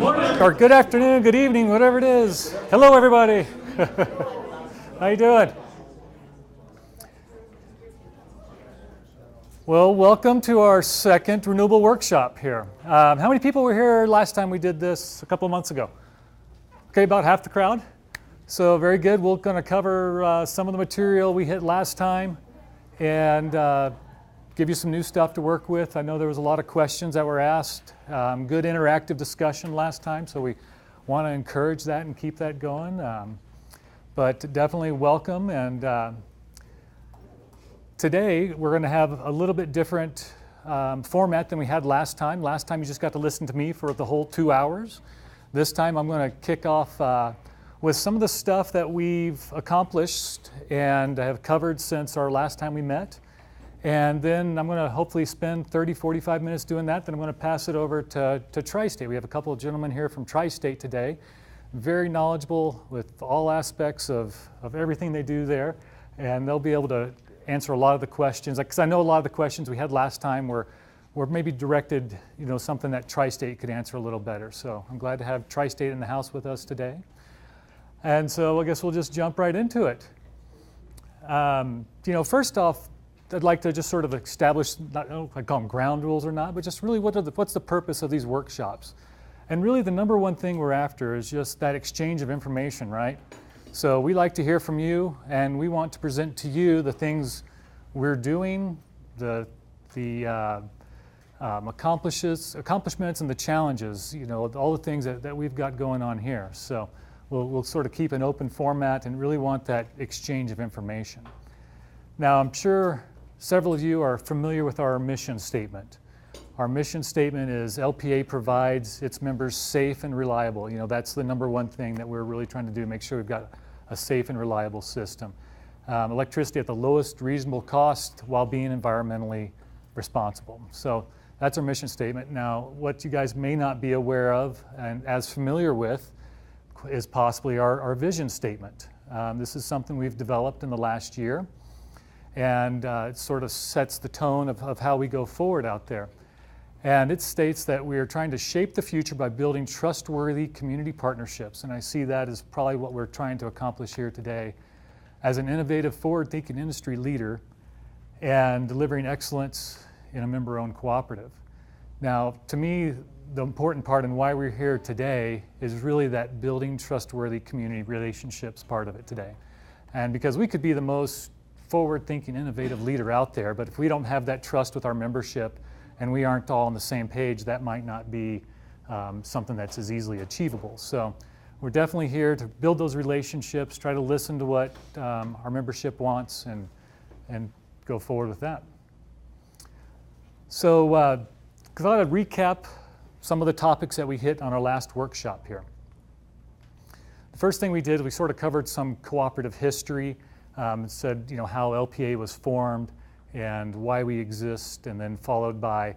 Or good afternoon, good evening, whatever it is. Hello, everybody. How you doing? Well, welcome to our second renewable workshop here. How many people were here last time we did this a couple of months ago? Okay, about half the crowd. So very good. We're going to cover some of the material we hit last time and give you some new stuff to work with. I know there was a lot of questions that were asked. Good interactive discussion last time, so we want to encourage that and keep that going. But definitely welcome. And today we're going to have a little bit different format than we had last time. Last time you just got to listen to me for the whole 2 hours. This time I'm going to kick off with some of the stuff that we've accomplished and have covered since our last time we met. And then I'm going to hopefully spend 30, 45 minutes doing that. Then I'm going to pass it over to TriState. We have a couple of gentlemen here from TriState today, very knowledgeable with all aspects of everything they do there. And they'll be able to answer a lot of the questions, because I know a lot of the questions we had last time were maybe directed, something that TriState could answer a little better. So I'm glad to have TriState in the house with us today. And so I guess we'll just jump right into it. First off, I'd like to just sort of establish, I don't know if I call them ground rules or not, but just really what's the purpose of these workshops? And really the number one thing we're after is just that exchange of information, right? So we like to hear from you, and we want to present to you the things we're doing, the accomplishments and the challenges, all the things that we've got going on here. So we'll sort of keep an open format and really want that exchange of information. Now, I'm sure several of you are familiar with our mission statement. Our mission statement is LPEA provides its members safe and reliable. That's the number one thing that we're really trying to do, make sure we've got a safe and reliable system. Electricity at the lowest reasonable cost while being environmentally responsible. So that's our mission statement. Now, what you guys may not be aware of and as familiar with is possibly our vision statement. This is something we've developed in the last year. And it sort of sets the tone of how we go forward out there. And it states that we are trying to shape the future by building trustworthy community partnerships. And I see that as probably what we're trying to accomplish here today as an innovative, forward-thinking industry leader and delivering excellence in a member-owned cooperative. Now, to me, the important part and why we're here today is really that building trustworthy community relationships part of it today. And because we could be the most forward-thinking, innovative leader out there, but if we don't have that trust with our membership and we aren't all on the same page, that might not be something that's as easily achievable. So we're definitely here to build those relationships, try to listen to what our membership wants and go forward with that. So I thought I'd recap some of the topics that we hit on our last workshop here. The first thing we did, we sort of covered some cooperative history. It said, how LPEA was formed and why we exist, and then followed by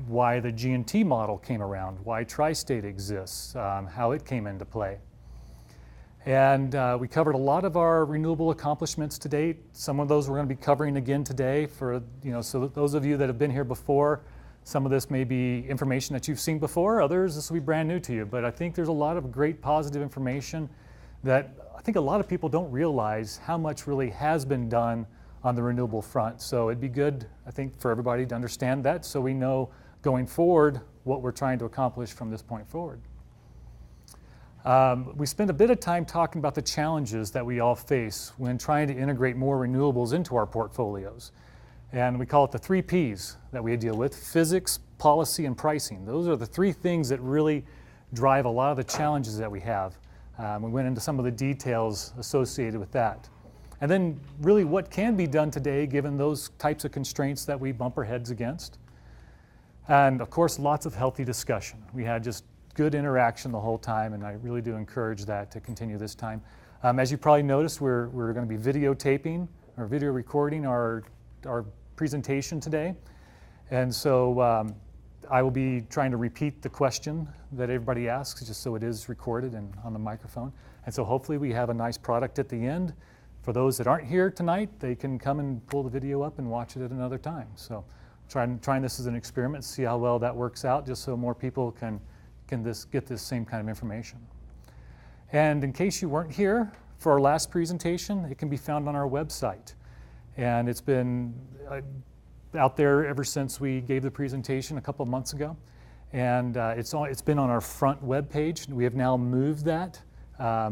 why the G&T model came around, why TriState exists, how it came into play. And we covered a lot of our renewable accomplishments to date. Some of those we're going to be covering again today for, so those of you that have been here before, some of this may be information that you've seen before, others this will be brand new to you. But I think there's a lot of great positive information that I think a lot of people don't realize how much really has been done on the renewable front. So it'd be good, I think, for everybody to understand that so we know going forward what we're trying to accomplish from this point forward. We spent a bit of time talking about the challenges that we all face when trying to integrate more renewables into our portfolios. And we call it the 3 Ps that we deal with: physics, policy, and pricing. Those are the 3 things that really drive a lot of the challenges that we have. We went into some of the details associated with that. And then really what can be done today given those types of constraints that we bump our heads against. And of course, lots of healthy discussion. We had just good interaction the whole time, and I really do encourage that to continue this time. As you probably noticed, we're going to be videotaping or video recording our presentation today. And so I will be trying to repeat the question that everybody asks, just so it is recorded and on the microphone. And so hopefully we have a nice product at the end. For those that aren't here tonight, they can come and pull the video up and watch it at another time. So trying this as an experiment, see how well that works out, just so more people can can get this same kind of information. And in case you weren't here for our last presentation, it can be found on our website. And it's been out there ever since we gave the presentation a couple of months ago. And it's been on our front web page. We have now moved that.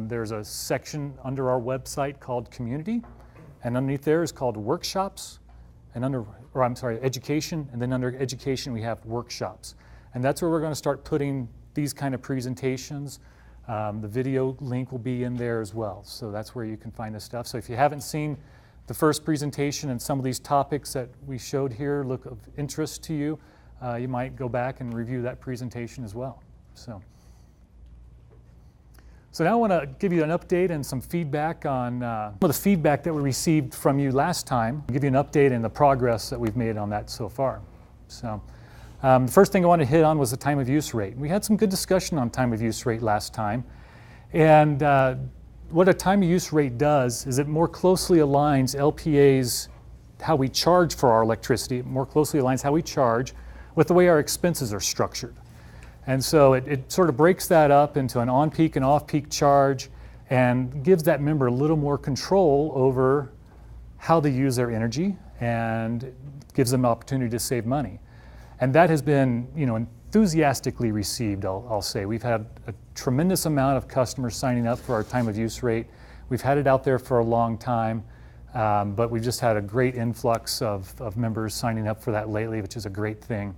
There's a section under our website called Community, and underneath there is called Workshops, and Education, and then under Education we have Workshops. And that's where we're going to start putting these kind of presentations. The video link will be in there as well. So that's where you can find this stuff. So if you haven't seen the first presentation and some of these topics that we showed here look of interest to you, you might go back and review that presentation as well. So now I want to give you an update and some feedback on some of the feedback that we received from you last time. I'll give you an update and the progress that we've made on that so far. So the first thing I wanted to hit on was the time of use rate. We had some good discussion on time of use rate last time. And what a time of use rate does is it more closely aligns LPEA's, how we charge for our electricity, it more closely aligns how we charge with the way our expenses are structured. And so it sort of breaks that up into an on-peak and off-peak charge and gives that member a little more control over how they use their energy and gives them an opportunity to save money. And that has been, enthusiastically received, I'll say. We've had a tremendous amount of customers signing up for our time of use rate. We've had it out there for a long time, but we've just had a great influx of members signing up for that lately, which is a great thing.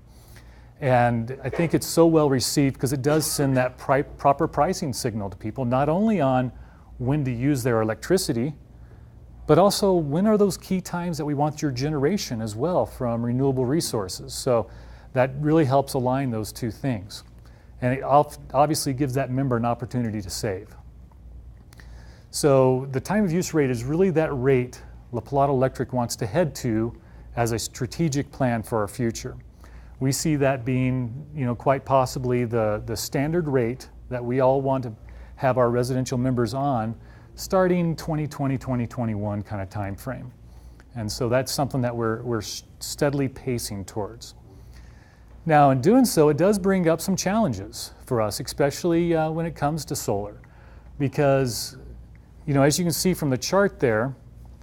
And I think it's so well received because it does send that proper pricing signal to people, not only on when to use their electricity, but also when are those key times that we want your generation as well from renewable resources. So that really helps align those two things. And it obviously gives that member an opportunity to save. So the time of use rate is really that rate La Plata Electric wants to head to as a strategic plan for our future. We see that being, quite possibly the standard rate that we all want to have our residential members on starting 2020, 2021 kind of time frame. And so that's something that we're steadily pacing towards. Now, in doing so, it does bring up some challenges for us, especially when it comes to solar. Because, as you can see from the chart there,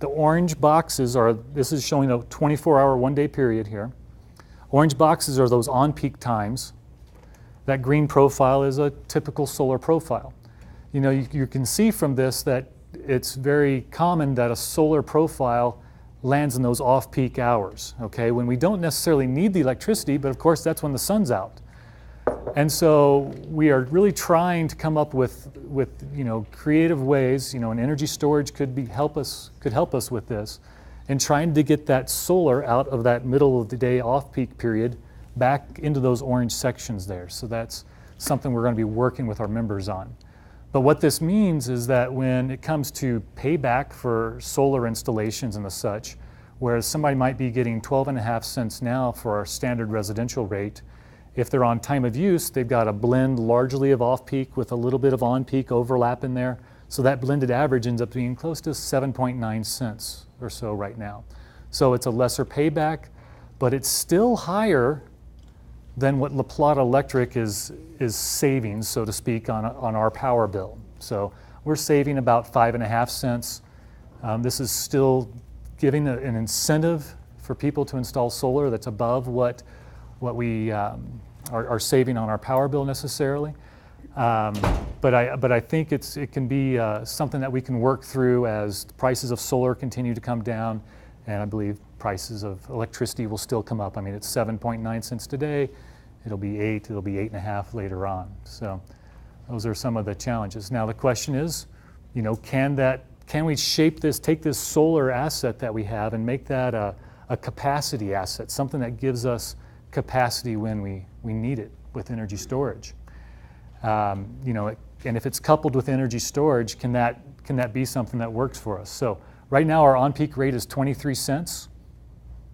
the orange boxes this is showing a 24-hour, one-day period here. Orange boxes are those on-peak times. That green profile is a typical solar profile. You can see from this that it's very common that a solar profile lands in those off-peak hours, okay, when we don't necessarily need the electricity, but of course that's when the sun's out. And so we are really trying to come up with creative ways, and energy storage could help us with this, and trying to get that solar out of that middle of the day off-peak period back into those orange sections there. So that's something we're going to be working with our members on. But what this means is that when it comes to payback for solar installations and the such, whereas somebody might be getting 12.5 cents now for our standard residential rate, if they're on time of use, they've got a blend largely of off-peak with a little bit of on-peak overlap in there. So that blended average ends up being close to 7.9 cents or so right now. So it's a lesser payback, but it's still higher than what La Plata Electric is saving, so to speak, on our power bill. So we're saving about 5.5 cents. This is still giving an incentive for people to install solar that's above what we are saving on our power bill necessarily. But I think it can be something that we can work through as the prices of solar continue to come down, and I believe prices of electricity will still come up. I mean, it's 7.9 cents today. It'll be 8. It'll be 8.5 later on. So those are some of the challenges. Now the question is, can we shape this, take this solar asset that we have and make that a capacity asset, something that gives us capacity when we need it with energy storage? And if it's coupled with energy storage, can that be something that works for us? So right now our on-peak rate is 23 cents.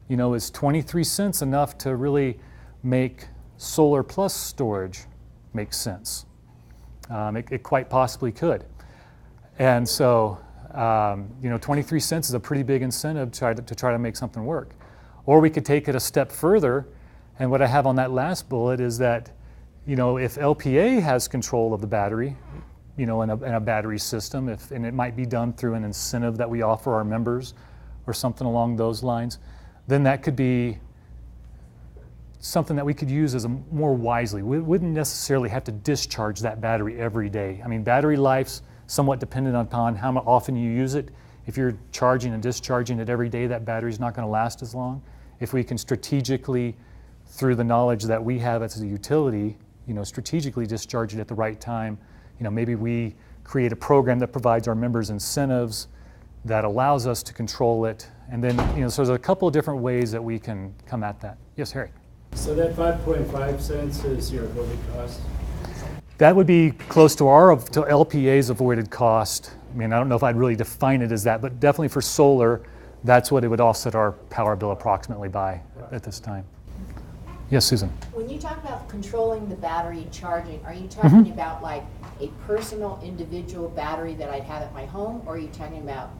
Is 23 cents enough to really make solar plus storage make sense? It quite possibly could. And so, 23 cents is a pretty big incentive to try to make something work. Or we could take it a step further, and what I have on that last bullet is that, if LPEA has control of the battery, in a battery system, and it might be done through an incentive that we offer our members or something along those lines, then that could be something that we could use as more wisely. We wouldn't necessarily have to discharge that battery every day. I mean, battery life's somewhat dependent upon how often you use it. If you're charging and discharging it every day, that battery's not going to last as long. If we can strategically, through the knowledge that we have as a utility, strategically discharge it at the right time, maybe we create a program that provides our members incentives that allows us to control it. And then, so there's a couple of different ways that we can come at that. Yes, Harry? So that 5.5 cents is your avoided cost? That would be close to to LPEA's avoided cost. I mean, I don't know if I'd really define it as that, but definitely for solar, that's what it would offset our power bill approximately by at this time. Yes, Susan? When you talk about controlling the battery charging, are you talking about like a personal individual battery that I'd have at my home, or are you talking about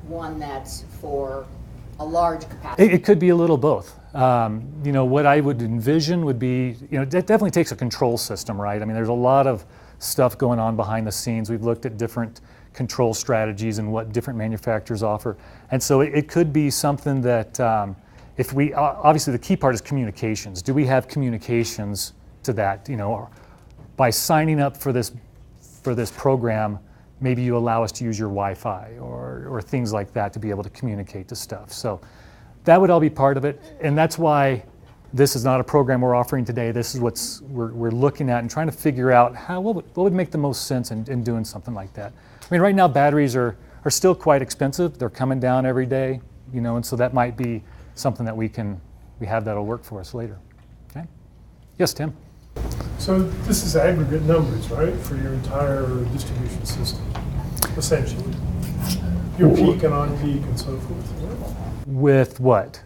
one that's for a large capacity? It could be a little both. What I would envision would be, it definitely takes a control system, right? I mean, there's a lot of stuff going on behind the scenes. We've looked at different control strategies and what different manufacturers offer. And so it could be something that if we, obviously the key part is communications. Do we have communications to that? By signing up for this program, maybe you allow us to use your Wi-Fi or things like that to be able to communicate to stuff. So that would all be part of it. And that's why this is not a program we're offering today. This is we're looking at and trying to figure out what would make the most sense in doing something like that. I mean, right now batteries are still quite expensive. They're coming down every day, and so that might be something that we have that'll work for us later. Okay? Yes, Tim? So this is aggregate numbers, right, for your entire distribution system, essentially. Your peak and on-peak and so forth. With what?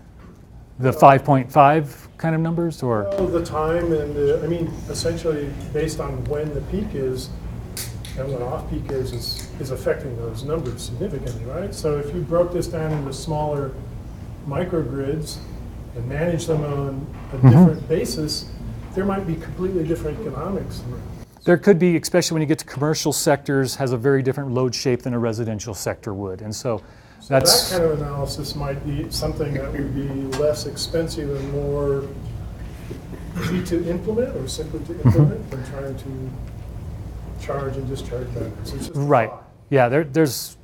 The 5.5 kind of numbers, or? Well, the time and essentially based on when the peak is and when off-peak is affecting those numbers significantly, right? So if you broke this down into smaller microgrids and manage them on a different basis, there might be completely different economics. There could be, especially when you get to commercial sectors, has a very different load shape than a residential sector would. And so that's... that kind of analysis might be something that would be less expensive and more easy to implement or simply to implement than trying to charge and discharge batteries. It's just right. Yeah, there's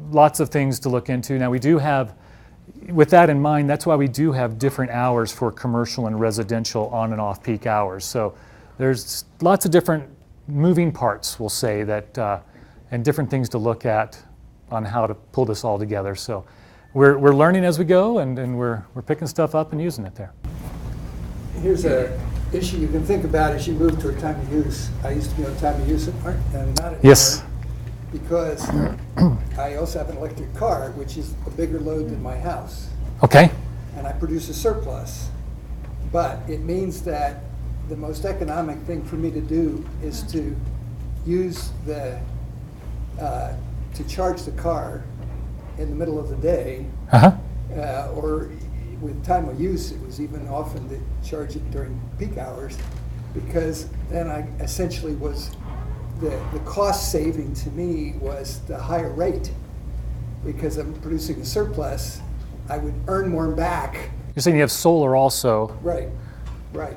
lots of things to look into. Now we do have, with that in mind, that's why we do have different hours for commercial and residential on and off peak hours. So there's lots of different moving parts, we'll say, that and different things to look at on how to pull this all together. So we're learning as we go, and we're picking stuff up and using it there. Here's a issue you can think about as you move to a time of use. I used to be on time of use and not anymore. Yes. Because I also have an electric car, which is a bigger load than my house. Okay. And I produce a surplus. But it means that the most economic thing for me to do is to use to charge the car in the middle of the day, or with time of use, it was even often to charge it during peak hours, because then I essentially was, the cost saving to me was the higher rate. Because I'm producing a surplus, I would earn more back. You're saying you have solar also. Right, right.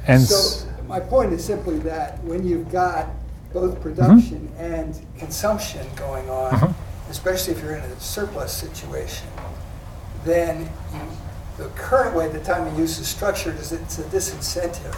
And so my point is simply that when you've got both production and consumption going on, especially if you're in a surplus situation, then the current way the time of use is structured is it's a disincentive.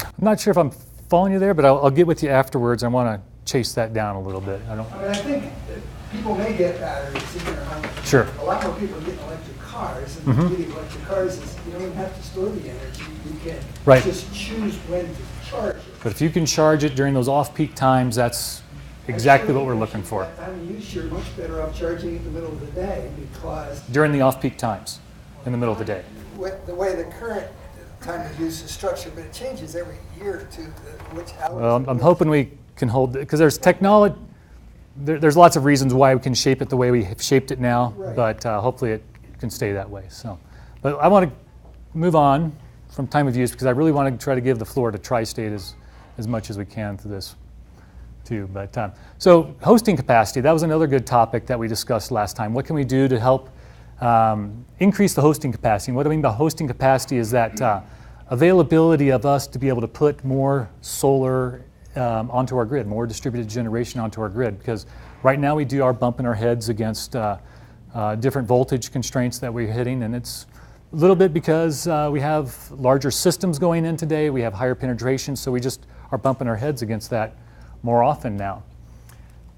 I'm not sure if I'm following you there, but I'll get with you afterwards. I want to chase that down a little bit. I think that people may get batteries in their home. Sure. A lot more people get electric cars, and the beauty of electric cars is you don't even have to store the energy. You can just choose when to charge it. But if you can charge it during those off-peak times, that's exactly what we're looking for. At time of use, you're much better off charging it in the middle of the day, because during the off-peak times, in the middle of the day. The way the current time of use is structured, but it changes every year to which hours. Well, I'm hoping we can hold it, because there's technology. There's lots of reasons why we can shape it the way we have shaped it now, but hopefully it can stay that way. So, but I want to move on from time of use, because I really want to try to give the floor to TriState as much as we can through this too. But so hosting capacity, that was another good topic that we discussed last time. What can we do to help increase the hosting capacity? And what I mean by hosting capacity is that availability of us to be able to put more solar onto our grid, more distributed generation onto our grid, because right now we are bumping our heads against different voltage constraints that we're hitting, and it's a little bit because we have larger systems going in today, we have higher penetration, so we just are bumping our heads against that more often now.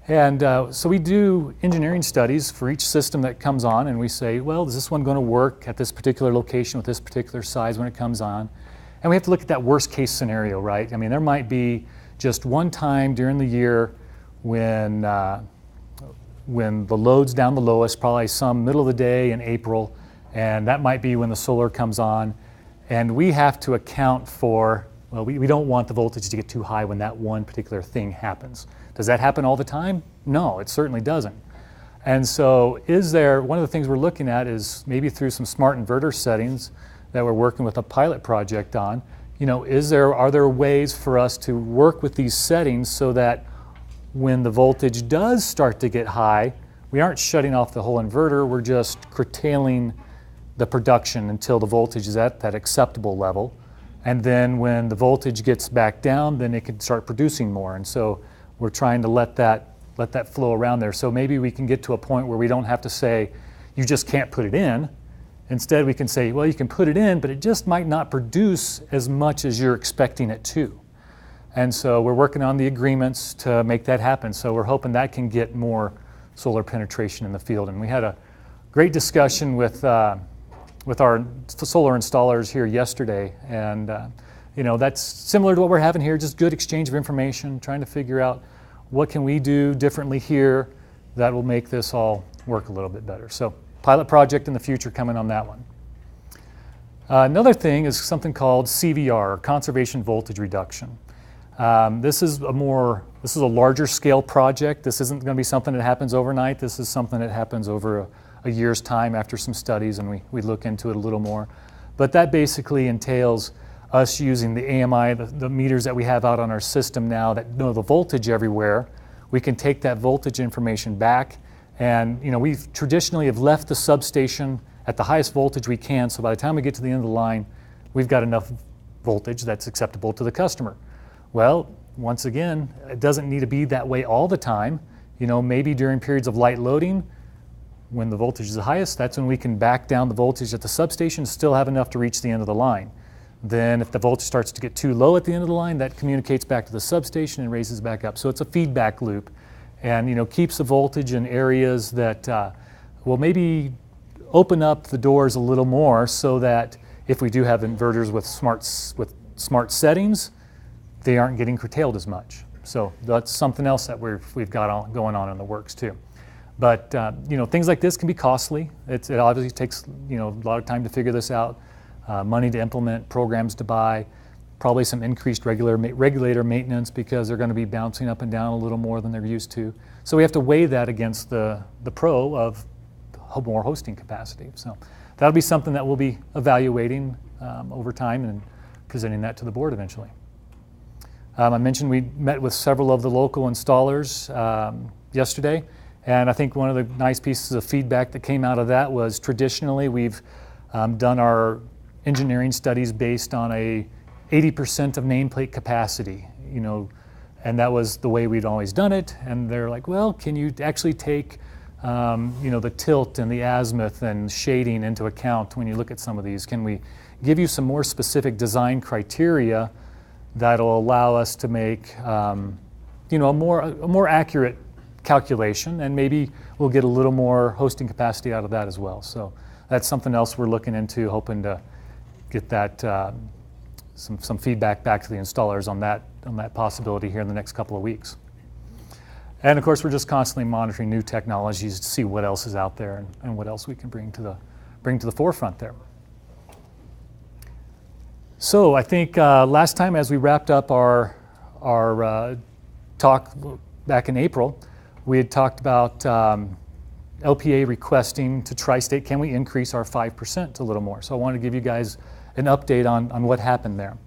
And so we do engineering studies for each system that comes on, and we say, well, is this one going to work at this particular location with this particular size when it comes on? And we have to look at that worst case scenario, right? I mean, there might be just one time during the year when the load's down the lowest, probably some middle of the day in April, and that might be when the solar comes on, and we have to account for, well, we don't want the voltage to get too high when that one particular thing happens. Does that happen all the time? No, it certainly doesn't. And so one of the things we're looking at is maybe through some smart inverter settings that we're working with a pilot project on, are there ways for us to work with these settings so that when the voltage does start to get high, we aren't shutting off the whole inverter, we're just curtailing the production until the voltage is at that acceptable level. And then when the voltage gets back down, then it can start producing more. And so we're trying to let that flow around there. So maybe we can get to a point where we don't have to say, you just can't put it in. Instead, we can say, well, you can put it in, but it just might not produce as much as you're expecting it to. And so we're working on the agreements to make that happen. So we're hoping that can get more solar penetration in the field. And we had a great discussion with our solar installers here yesterday. And that's similar to what we're having here, just good exchange of information, trying to figure out what can we do differently here that will make this all work a little bit better. So pilot project in the future coming on that one. Another thing is something called CBR, Conservation Voltage Reduction. This is a larger scale project. This isn't going to be something that happens overnight. This is something that happens over a year's time after some studies, and we look into it a little more. But that basically entails us using the AMI, the meters that we have out on our system now that know the voltage everywhere. We can take that voltage information back, and we've traditionally have left the substation at the highest voltage we can, so by the time we get to the end of the line, we've got enough voltage that's acceptable to the customer. Well, once again, it doesn't need to be that way all the time. Maybe during periods of light loading, when the voltage is the highest, that's when we can back down the voltage at the substation, still have enough to reach the end of the line. Then if the voltage starts to get too low at the end of the line, that communicates back to the substation and raises back up. So it's a feedback loop, and keeps the voltage in areas that will maybe open up the doors a little more, so that if we do have inverters with smart settings, they aren't getting curtailed as much. So that's something else that we've got going on in the works too. But things like this can be costly. It obviously takes a lot of time to figure this out, money to implement, programs to buy, probably some increased regulator maintenance because they're going to be bouncing up and down a little more than they're used to. So we have to weigh that against the pro of more hosting capacity. So that'll be something that we'll be evaluating over time and presenting that to the board eventually. I mentioned we met with several of the local installers yesterday, and I think one of the nice pieces of feedback that came out of that was traditionally we've done our engineering studies based on a 80% of nameplate capacity, and that was the way we'd always done it. And they're like, well, can you actually take the tilt and the azimuth and shading into account when you look at some of these? Can we give you some more specific design criteria that'll allow us to make a more accurate calculation, and maybe we'll get a little more hosting capacity out of that as well. So that's something else we're looking into, hoping to get that some feedback back to the installers on that possibility here in the next couple of weeks. And of course, we're just constantly monitoring new technologies to see what else is out there and what else we can bring to the forefront there. So I think last time, as we wrapped up our talk back in April, we had talked about LPEA requesting to TriState, can we increase our 5% a little more? So I wanted to give you guys an update on what happened there.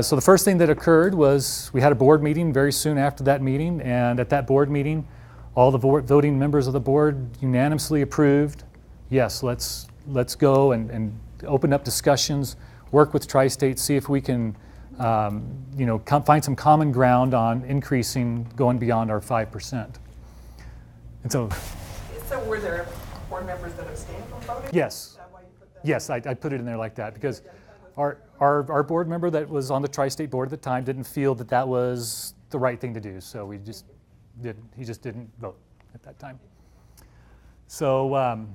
So the first thing that occurred was we had a board meeting very soon after that meeting, and at that board meeting, all the voting members of the board unanimously approved, yes, let's go and open up discussions, work with TriState, see if we can find some common ground on increasing, going beyond our 5%. And so were there board members that abstained from voting? yes. Is that why you put that? Yes, I put it in there like that because our board member that was on the TriState board at the time didn't feel that that was the right thing to do, so he just didn't vote at that time. So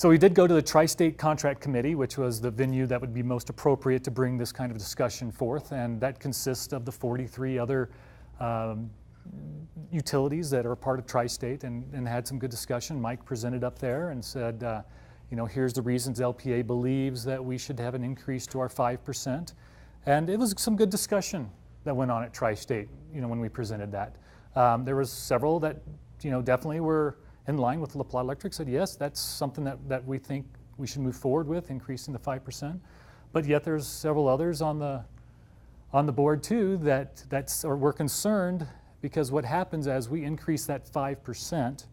we did go to the TriState Contract Committee, which was the venue that would be most appropriate to bring this kind of discussion forth, and that consists of the 43 other utilities that are part of TriState, and had some good discussion. Mike presented up there and said, here's the reasons LPEA believes that we should have an increase to our 5%. And it was some good discussion that went on at TriState, when we presented that. There was several that, definitely were in line with La Plata Electric, said, yes, that's something that we think we should move forward with, increasing the 5%. But yet there's several others on the board too that were concerned, because what happens as we increase that 5%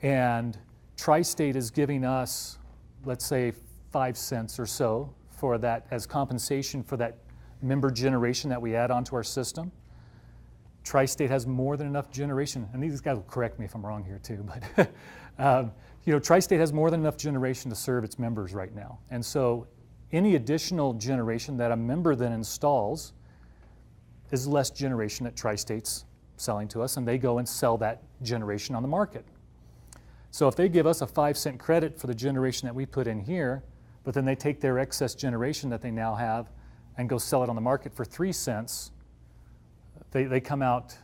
and TriState is giving us, let's say, 5 cents or so for that as compensation for that member generation that we add onto our system. TriState has more than enough generation, and these guys will correct me if I'm wrong here too, but TriState has more than enough generation to serve its members right now. And so any additional generation that a member then installs is less generation that TriState's selling to us, and they go and sell that generation on the market. So if they give us a 5-cent credit for the generation that we put in here, but then they take their excess generation that they now have and go sell it on the market for 3 cents, they come out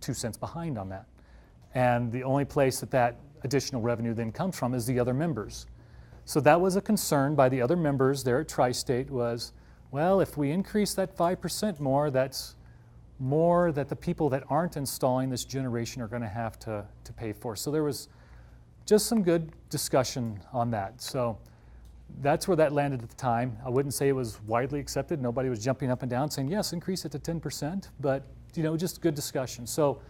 2 cents behind on that. And the only place that additional revenue then comes from is the other members. So that was a concern by the other members there at TriState was, well, if we increase that 5% more, that's more that the people that aren't installing this generation are going to have to pay for. So there was just some good discussion on that. So that's where that landed at the time. I wouldn't say it was widely accepted. Nobody was jumping up and down saying, yes, increase it to 10%, but just good discussion. So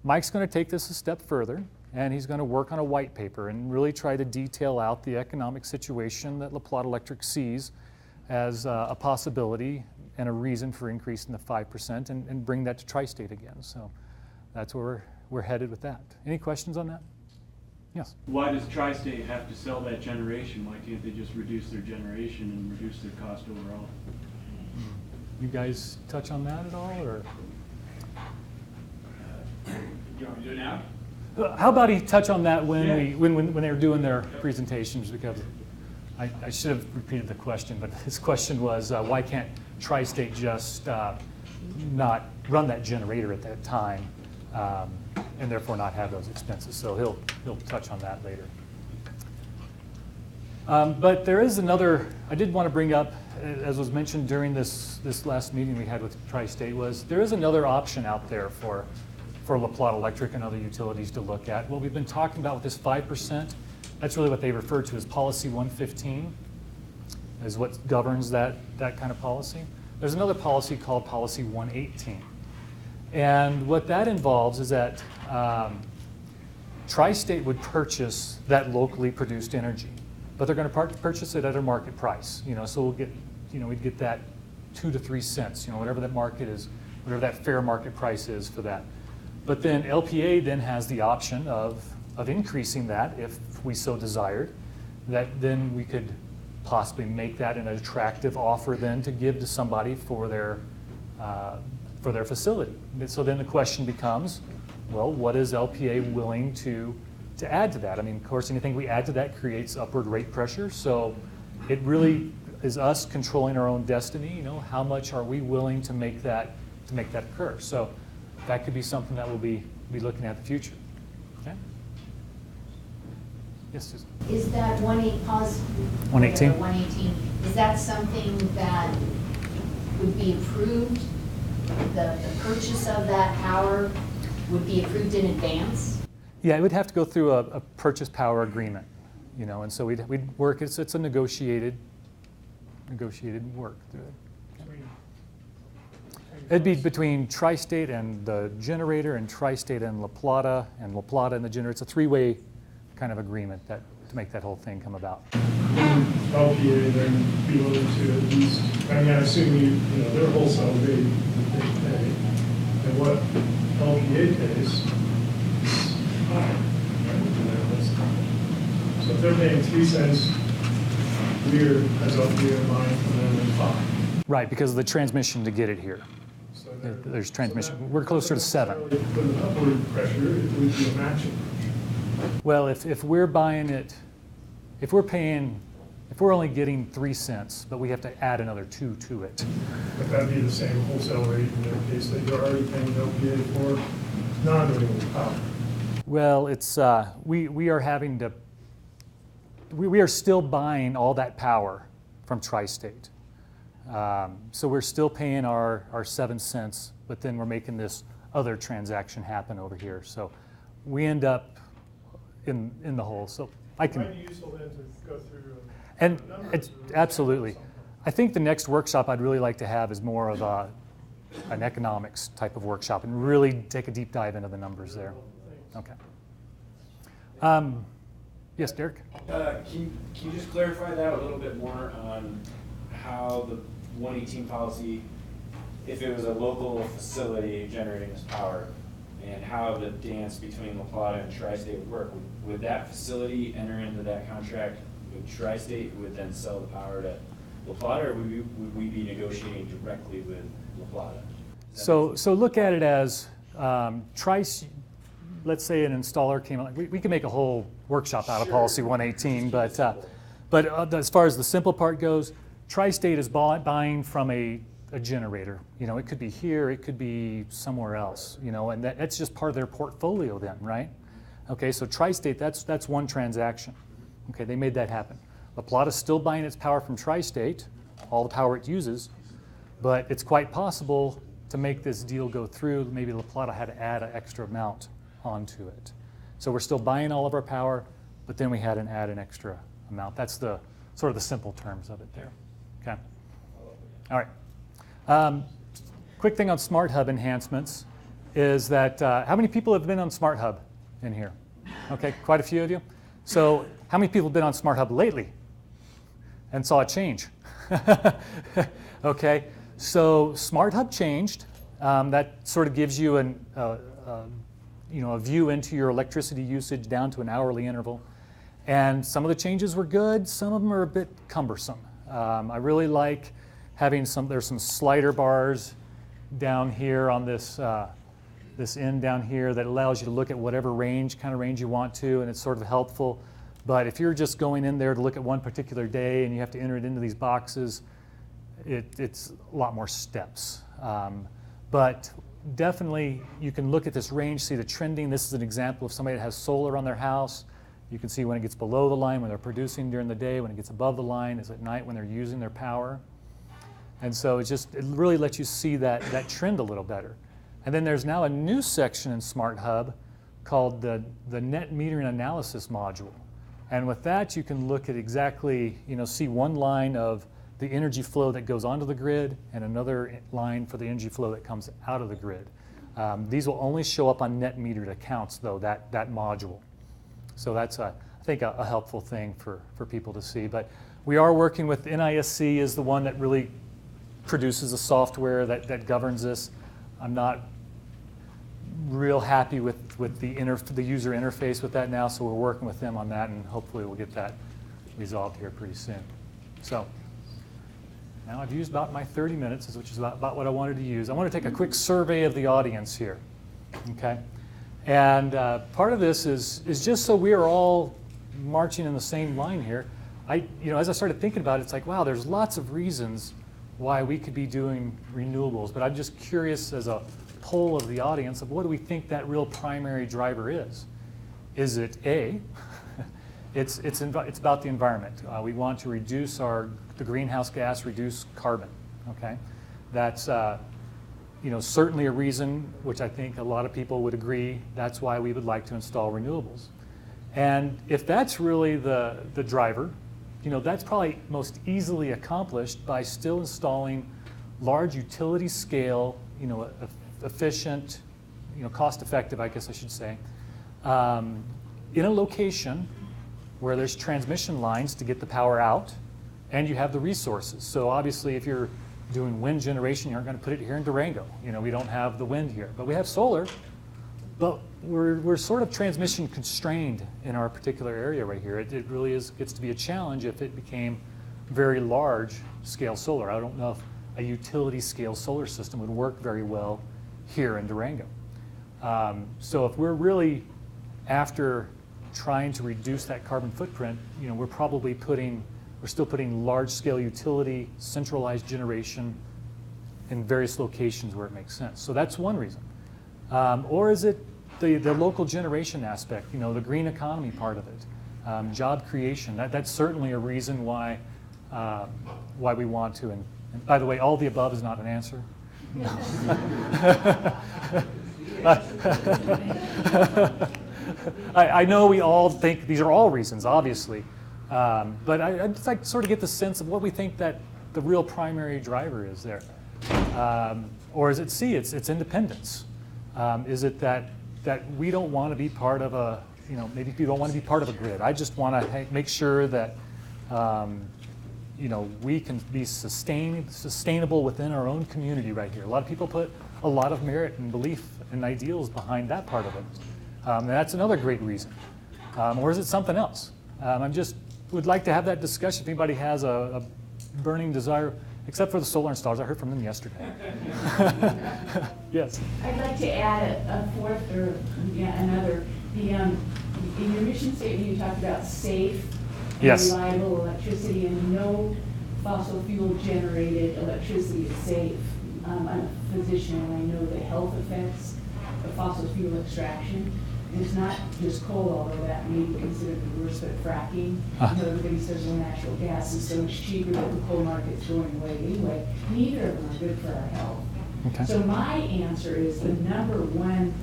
Mike's going to take this a step further, and he's going to work on a white paper and really try to detail out the economic situation that La Plata Electric sees as a possibility and a reason for increasing the 5% and bring that to TriState again. So that's where we're headed with that. Any questions on that? Yes. Why does TriState have to sell that generation? Why can't they just reduce their generation and reduce their cost overall? You guys touch on that at all, or? You want me to do it now? How about he touch on that when Yeah. when they were doing their presentations, because I should have repeated the question, but his question was why can't TriState just not run that generator at that time and therefore not have those expenses? So he'll touch on that later. But there is another, I did want to bring up, as was mentioned during this last meeting we had with TriState, was there is another option out there for La Plata Electric and other utilities to look at. What we've been talking about with this 5%, that's really what they refer to as Policy 115, is what governs that kind of policy. There's another policy called Policy 118. And what that involves is that TriState would purchase that locally produced energy, but they're going to purchase it at a market price. So we'll get, we'd get that 2 to 3 cents, whatever that market is, whatever that fair market price is for that. But then LPEA then has the option of increasing that if we so desired, that then we could possibly make that an attractive offer then to give to somebody for their facility. So then the question becomes, well, what is LPEA willing to add to that? I mean, of course, anything we add to that creates upward rate pressure. So it really is us controlling our own destiny. How much are we willing to make that occur? So that could be something that we'll be looking at in the future. Okay? Yes, Susan. Is that 118? 118, is that something that would be approved? The purchase of that power would be approved in advance? Yeah, it would have to go through a purchase power agreement. you know, and so we'd work, it's a negotiated work through it. It'd be between TriState and the generator and TriState and La Plata and the generator. It's a three-way kind of agreement to make that whole thing come about. LPEA then be willing to at least, I mean, I assume you know, their wholesale rate that they pay, and what LPEA pays is high. Right? So if they're paying 3 cents, we're, as LPEA, buying from them at 5. Right, because of the transmission to get it here. So There's transmission. We're closer to 7. Put an upward pressure, it would be a matching pressure. Well, if we're buying it, if we're only getting 3 cents, but we have to add another 2 to it. But that'd be the same wholesale rate in their case that you're already paying LPEA for non-renewable power. Well, it's we are having to. We are still buying all that power from TriState. So we're still paying our 7 cents, but then we're making this other transaction happen over here. So we end up in the hole. So I can. It might be useful then to go through And the numbers it's or absolutely. something. I think the next workshop I'd really like to have is more of an economics type of workshop and really take a deep dive into the numbers there. Okay. Yes, Derek? Can you just clarify that a little bit more on how the 118 policy, if it was a local facility generating this power, and how the dance between La Plata and TriState would work? Would that facility enter into that contract with TriState, who would then sell the power to La Plata, or would we be negotiating directly with La Plata? So look at it as let's say an installer came on. We can make a whole workshop out of Policy 118, but as far as the simple part goes, TriState is buying from a generator. You know, it could be here, it could be somewhere else. You know, and that's just part of their portfolio then, right? Okay, so TriState, that's one transaction. Okay, they made that happen. La Plata's still buying its power from TriState, all the power it uses, but it's quite possible to make this deal go through, maybe La Plata had to add an extra amount onto it. So we're still buying all of our power, but then we had to add an extra amount. That's the sort of the simple terms of it there. Okay. All right. Quick thing on Smart Hub enhancements is that how many people have been on Smart Hub in here? Okay, quite a few of you. So how many people have been on Smart Hub lately and saw a change? Okay, so Smart Hub changed. That sort of gives you a view into your electricity usage down to an hourly interval. And some of the changes were good, some of them are a bit cumbersome. I really like having there's some slider bars down here on this end down here that allows you to look at whatever kind of range you want to, and it's sort of helpful. But if you're just going in there to look at one particular day and you have to enter it into these boxes, it's a lot more steps. But definitely you can look at this range, see the trending. This is an example of somebody that has solar on their house. You can see when it gets below the line, when they're producing during the day, when it gets above the line is at night when they're using their power. And so it really lets you see that trend a little better. And then there's now a new section in Smart Hub called the Net Metering Analysis module. And with that, you can look at exactly, see one line of the energy flow that goes onto the grid and another line for the energy flow that comes out of the grid. These will only show up on net metered accounts, though, that module. So that's, I think, a helpful thing for people to see. But we are working with NISC is the one that really produces the software that governs this. I'm not real happy with the user interface with that now, so we're working with them on that, and hopefully we'll get that resolved here pretty soon. So now I've used about my 30 minutes, which is about what I wanted to use. I want to take a quick survey of the audience here, okay? And part of this is just so we are all marching in the same line here. As I started thinking about it, it's like, wow, there's lots of reasons why we could be doing renewables, but I'm just curious as a poll of the audience of what do we think that real primary driver is? Is it A, it's about the environment. We want to reduce the greenhouse gas, reduce carbon, okay? That's certainly a reason which I think a lot of people would agree that's why we would like to install renewables. And if that's really the driver, that's probably most easily accomplished by still installing large utility scale, efficient, cost effective, I guess I should say, in a location where there's transmission lines to get the power out and you have the resources. So obviously if you're doing wind generation, you aren't going to put it here in Durango. We don't have the wind here, but we have solar. But we're sort of transmission constrained in our particular area right here. It really gets to be a challenge if it became very large scale solar. I don't know if a utility scale solar system would work very well here in Durango. So if we're really after trying to reduce that carbon footprint, we're still putting large scale utility centralized generation in various locations where it makes sense. So that's one reason. Or is it the local generation aspect, the green economy part of it, job creation? That's certainly a reason why we want to. And by the way, all the above is not an answer. No. I know we all think these are all reasons, obviously, but I'd just like to sort of get the sense of what we think that the real primary driver is there. Or is it C, it's independence? Is it that we don't want to be part of a, maybe we don't want to be part of a grid. I just want to make sure that, we can be sustainable within our own community right here. A lot of people put a lot of merit and belief and ideals behind that part of it. And that's another great reason. Or is it something else? Would like to have that discussion if anybody has a burning desire, except for the solar installers. I heard from them yesterday. Yes. I'd like to add a fourth or another. In your mission statement, you talked about safe and Yes. reliable electricity, and no fossil fuel generated electricity is safe. I'm a physician, and I know the health effects of fossil fuel extraction. And it's not just coal, although that may be considered the worst, but fracking. Everybody says, well, natural gas is so much cheaper that the coal market's going away anyway. Neither of them are good for our health. Okay. So my answer is the number one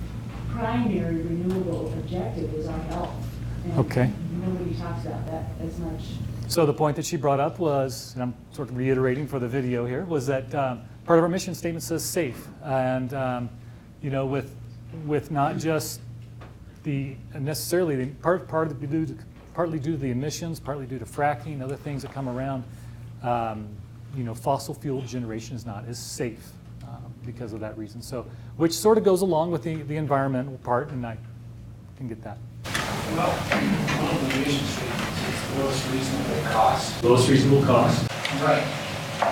primary renewable objective is our health. And Okay. nobody talks about that as much. So the point that she brought up was, and I'm sort of reiterating for the video here, was that part of our mission statement says safe, and with not just partly due to the emissions, partly due to fracking, other things that come around. Fossil fuel generation is not as safe because of that reason. So, which sort of goes along with the environmental part, and I can get that. Well, one of the mission statements is the lowest reasonable cost. Lowest reasonable cost. Right.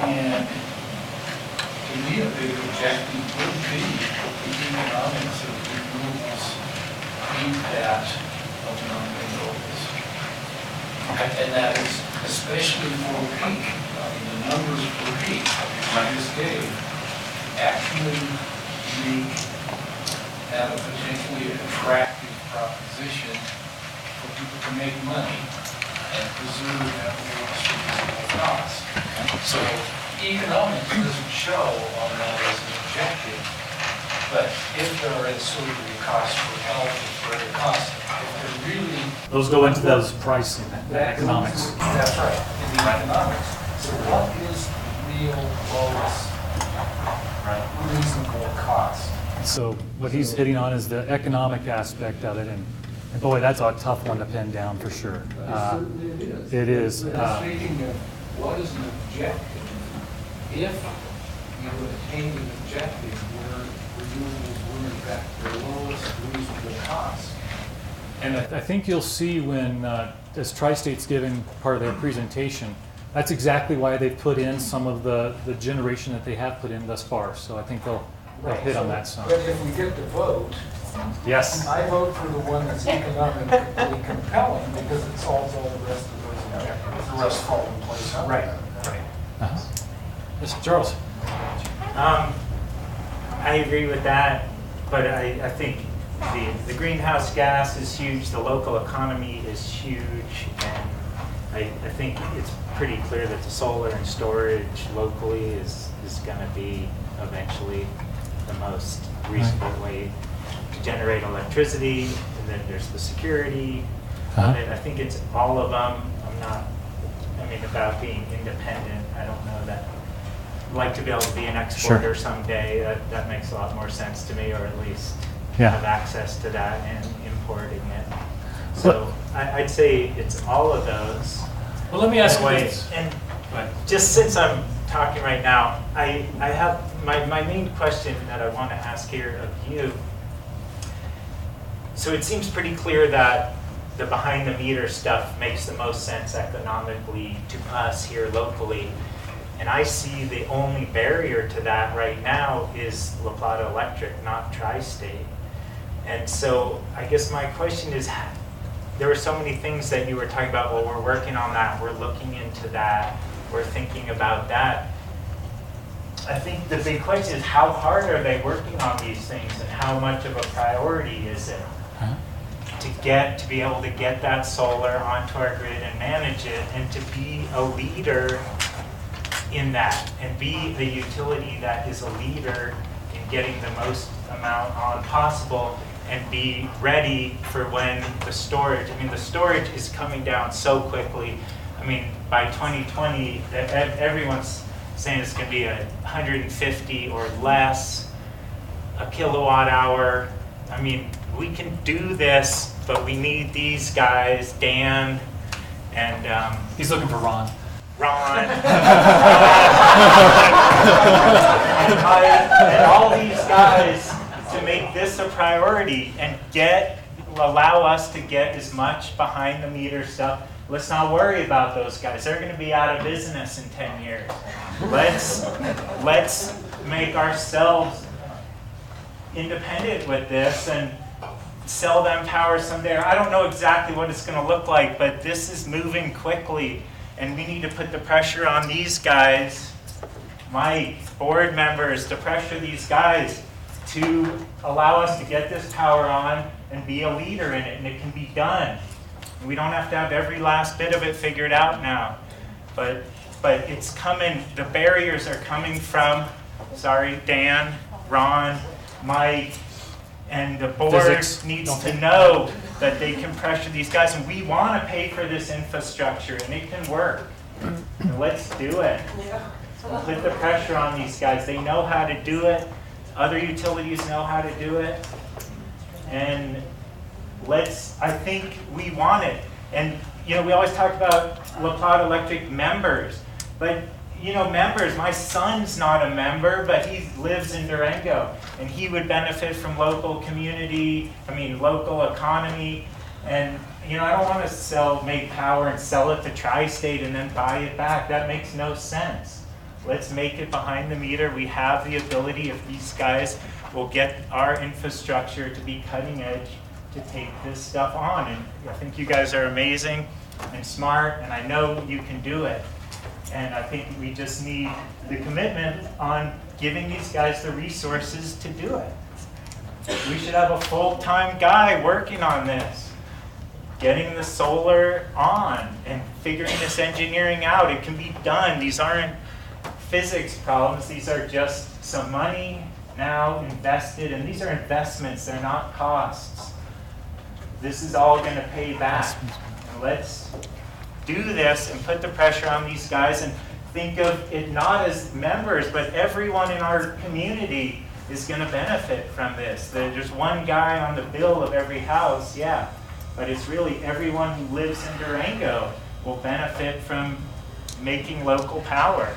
And to me, a big objective would be the economics of renewables meet that of non-renewables. And that is especially for peak. The numbers for peak I just gave actually make that a potentially attractive proposition for people to make money and preserve that lowest reasonable cost. So economics doesn't show on that as an objective, but if there is sort of a cost for health or for other costs, if they're really... Those go into those pricing, the economics. That's right, in the economics. So what is real lowest reasonable cost? So what he's hitting on is the economic aspect of it, and boy, that's a tough one to pin down for sure. It is. Speaking of what is an objective, if you would attain an objective where renewables were in fact the lowest reasonable cost. And I think you'll see when, as TriState's giving part of their presentation, that's exactly why they've put in some of the generation that they have put in thus far. So I think they'll hit on that some. But if we get to vote, Yes. I vote for the one that's economically compelling because it solves all the rest of those objectives. The rest fall in place. Right. Mr. Charles. I agree with that, but I think the greenhouse gas is huge, the local economy is huge, and I think it's pretty clear that the solar and storage locally is going to be eventually the most reasonable way to generate electricity. And then there's the security Uh-huh. I think it's all of them. About being independent, I don't know that. I'd like to be able to be an exporter someday. That makes a lot more sense to me, or at least have access to that and importing it. So I'd say it's all of those. Well, let me ask you Anyway, this. and Right. just since I'm talking right now, I have my main question that I want to ask here of you. So it seems pretty clear that the behind the meter stuff makes the most sense economically to us here locally. And I see the only barrier to that right now is La Plata Electric, not TriState. And so I guess my question is, there were so many things that you were talking about, well, we're working on that, we're looking into that, we're thinking about that. I think the big question is, how hard are they working on these things, and how much of a priority is it? To be able to get that solar onto our grid and manage it, and to be a leader in that, and be the utility that is a leader in getting the most amount on possible, and be ready for when the storage is coming down so quickly. By 2020, everyone's saying it's going to be 150 or less a kilowatt hour. We can do this, but we need these guys, Dan, and He's looking for Ron. Ron, and all these guys to make this a priority and allow us to get as much behind the meter stuff. Let's not worry about those guys. They're going to be out of business in 10 years. Let's make ourselves independent with this and sell them power someday. I don't know exactly what it's going to look like, but this is moving quickly, and we need to put the pressure on these guys, my board members, to pressure these guys to allow us to get this power on and be a leader in it, and it can be done. We don't have to have every last bit of it figured out now, but it's coming. The barriers are coming from, Dan, Ron, Mike, and the board needs to know that they can pressure these guys, and we want to pay for this infrastructure, and it can work. And let's do it. Put the pressure on these guys. They know how to do it. Other utilities know how to do it. And I think we want it. And, we always talk about La Plata Electric members, but members, my son's not a member, but he lives in Durango, and he would benefit from local community, local economy. And, I don't want to make power and sell it to TriState and then buy it back. That makes no sense. Let's make it behind the meter. We have the ability, if these guys will get our infrastructure to be cutting edge, to take this stuff on. And I think you guys are amazing and smart, and I know you can do it. And I think we just need the commitment on giving these guys the resources to do it. We should have a full-time guy working on this, getting the solar on and figuring this engineering out. It can be done. These aren't physics problems. These are just some money now invested, and these are investments. They're not costs. This is all going to pay back. And let's do this and put the pressure on these guys, and think of it not as members, but everyone in our community is going to benefit from this. There's one guy on the bill of every house, yeah, but it's really everyone who lives in Durango will benefit from making local power.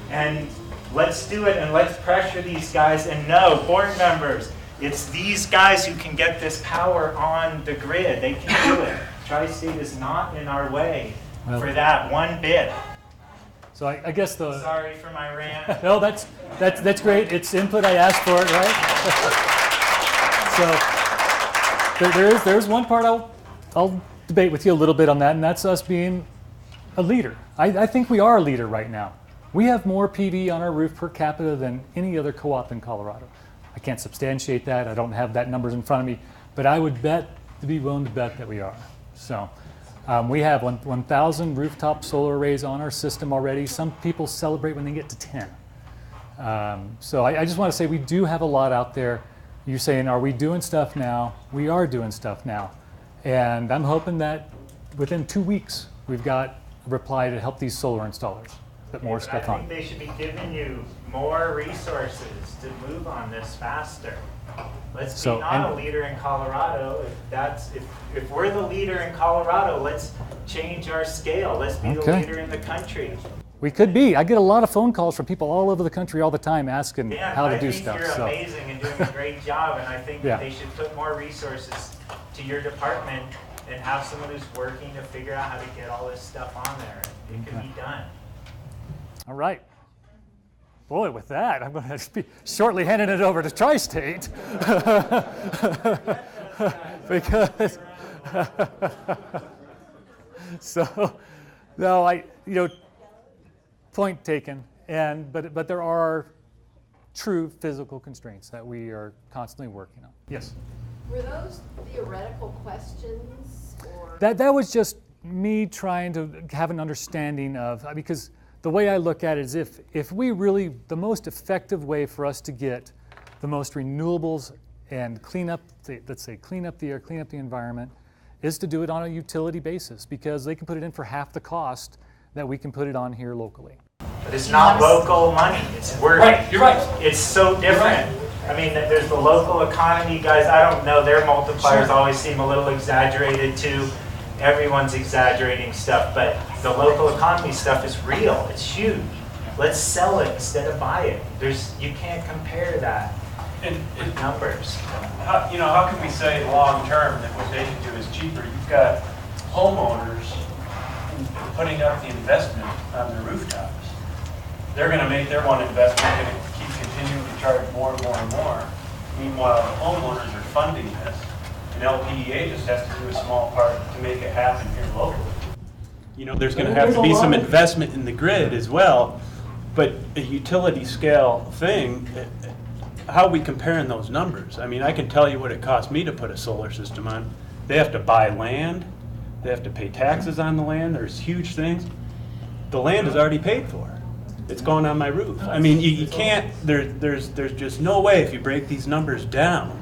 And let's do it, and let's pressure these guys. And no, board members, it's these guys who can get this power on the grid. They can do it. TriState is not in our way for that one bit. So I guess Sorry for my rant. No, that's great. It's input. I asked for it, right? So there's one part I'll debate with you a little bit on that, and that's us being a leader. I think we are a leader right now. We have more PV on our roof per capita than any other co-op in Colorado. I can't substantiate that. I don't have that numbers in front of me, but I would be willing to bet that we are. So we have 1,000 rooftop solar arrays on our system already. Some people celebrate when they get to 10. So I just want to say we do have a lot out there. You're saying, are we doing stuff now? We are doing stuff now. And I'm hoping that within 2 weeks, we've got a reply to help these solar installers put more stuff I on. think they should be giving you more resources to move on this faster. Let's So, be not a and- leader in Colorado. If we're the leader in Colorado, let's change our scale. Let's be the Okay. leader in the country. We could be. I get a lot of phone calls from people all over the country all the time asking Yeah, how to I do think stuff. you're So, amazing and doing a great job, and I think Yeah. that they should put more resources to your department and have someone who's working to figure out how to get all this stuff on there. It can be done. all right. Boy, with that, I'm going to be shortly handing it over to TriState. Because, so, no, point taken. But there are true physical constraints that we are constantly working on. Yes? Were those theoretical questions or? That was just me trying to have an understanding of, because the way I look at it is if we really, the most effective way for us to get the most renewables and clean up the air, clean up the environment, is to do it on a utility basis, because they can put it in for half the cost that we can put it on here locally. But it's not local money. You're right. It's so different. I mean, there's the local economy guys. I don't know. Their multipliers always seem a little exaggerated too. Everyone's exaggerating stuff, but the local economy stuff is real. It's huge. Let's sell it instead of buy it. You can't compare that with numbers. How can we say long term that what they can do is cheaper? You've got homeowners putting up the investment on their rooftops. They're going to make their one investment, they're going to keep continuing to charge more and more and more. Meanwhile, the homeowners are funding this, and LPEA just has to do a small part to make it happen here locally. There's going to have to be some investment in the grid as well, but a utility scale thing, how are we comparing those numbers? I mean, I can tell you what it cost me to put a solar system on. They have to buy land, they have to pay taxes on the land, there's huge things. The land is already paid for. It's going on my roof. I mean, you can't, there's just no way if you break these numbers down,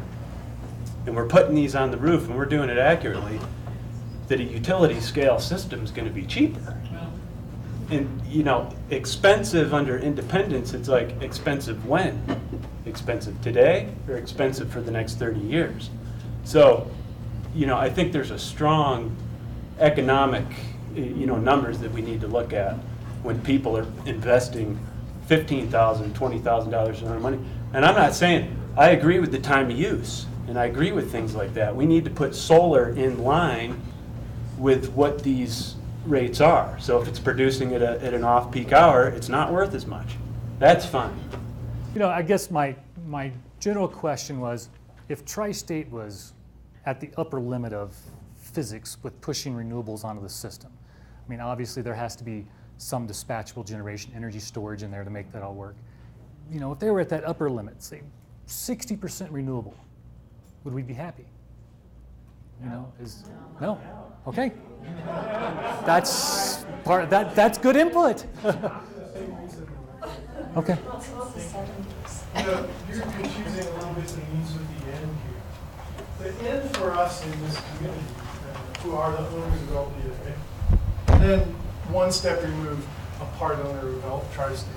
and we're putting these on the roof and we're doing it accurately, that a utility scale system is going to be cheaper. And expensive under independence, it's like expensive when? Expensive today or expensive for the next 30 years? So, I think there's a strong economic, numbers that we need to look at when people are investing $15,000, $20,000 in our money. And I'm not saying, I agree with the time of use, and I agree with things like that. We need to put solar in line with what these rates are. So if it's producing at an off-peak hour, it's not worth as much. That's fine. I guess my general question was, if TriState was at the upper limit of physics with pushing renewables onto the system, I mean, obviously there has to be some dispatchable generation, energy storage in there to make that all work. If they were at that upper limit, say 60% renewable, would we be happy? No. Okay. That's that's good input. Okay. You're confusing a little bit the means with the end here. The end for us in this community, who are the owners of LPEA, and then one step removed, a part owner of TriState.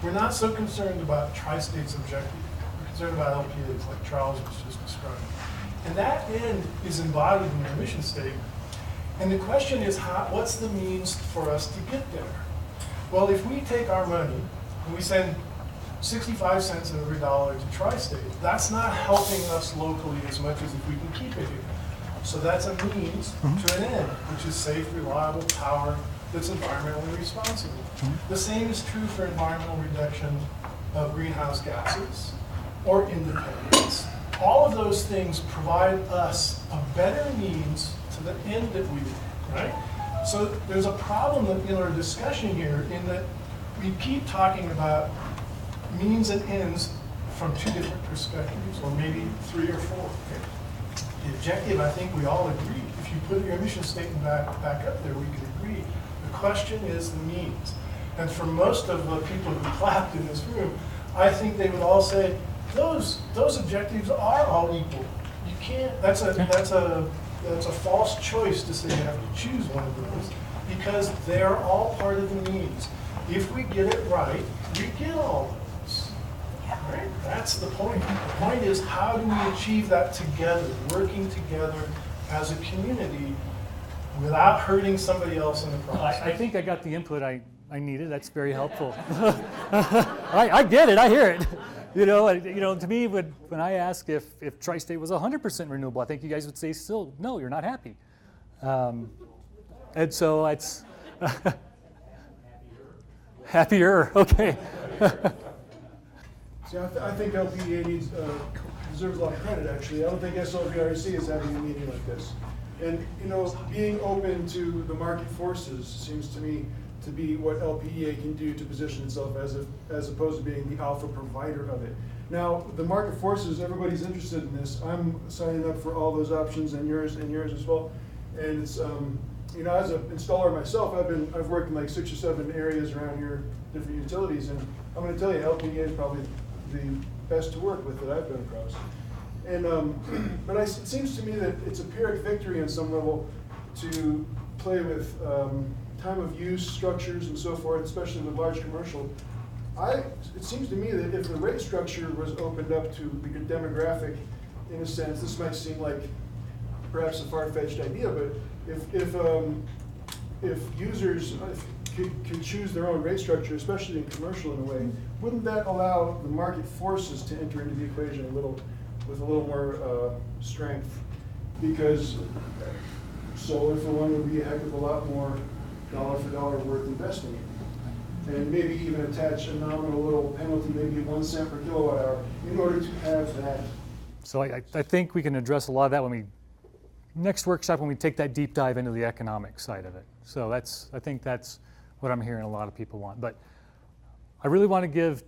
We're not so concerned about TriState's objective. We're concerned about LPEA's, like Charles was just describing. And that end is embodied in the mission statement. And the question is, what's the means for us to get there? Well, if we take our money and we send 65 cents of every dollar to TriState, that's not helping us locally as much as if we can keep it here. So that's a means to an end, which is safe, reliable power that's environmentally responsible. The same is true for environmental reduction of greenhouse gases or independence. All of those things provide us a better means to the end that we want, right? So there's a problem in our discussion here in that we keep talking about means and ends from two different perspectives, or maybe three or four. Okay? The objective, I think we all agree. If you put your mission statement back up there, we can agree. The question is the means. And for most of the people who clapped in this room, I think they would all say, those objectives are all equal. You can't, that's a that's a false choice to say you have to choose one of those, because they're all part of the needs. If we get it right, we get all of those. Right? That's the point. The point is, how do we achieve that together, working together as a community without hurting somebody else in the process? I think I got the input I needed. That's very helpful. I get it. I hear it. To me, when I ask if TriState was 100% renewable, I think you guys would say still, no, you're not happy. And so it's happier. Okay. See, I think LPEA deserves a lot of credit, actually. I don't think SLVRC is having a meeting like this. And, being open to the market forces seems to me to be what LPEA can do to position itself as opposed to being the alpha provider of it. Now, the market forces, everybody's interested in this. I'm signing up for all those options, and yours as well. And it's, as an installer myself, I've worked in like 6 or 7 areas around here, different utilities, and I'm going to tell you, LPEA is probably the best to work with that I've been across. And but it seems to me that it's a Pyrrhic victory on some level to play with time of use structures and so forth, especially with large commercial. It seems to me that if the rate structure was opened up to the demographic, in a sense, this might seem like perhaps a far-fetched idea, but if users could choose their own rate structure, especially in commercial in a way, wouldn't that allow the market forces to enter into the equation with a little more strength? Because solar, for one, would be a heck of a lot more dollar for dollar worth investing in. And maybe even attach a nominal little penalty, maybe 1 cent per kilowatt hour, in order to have that. So I think we can address a lot of that next workshop when we take that deep dive into the economic side of it. So I think that's what I'm hearing a lot of people want. But I really want to give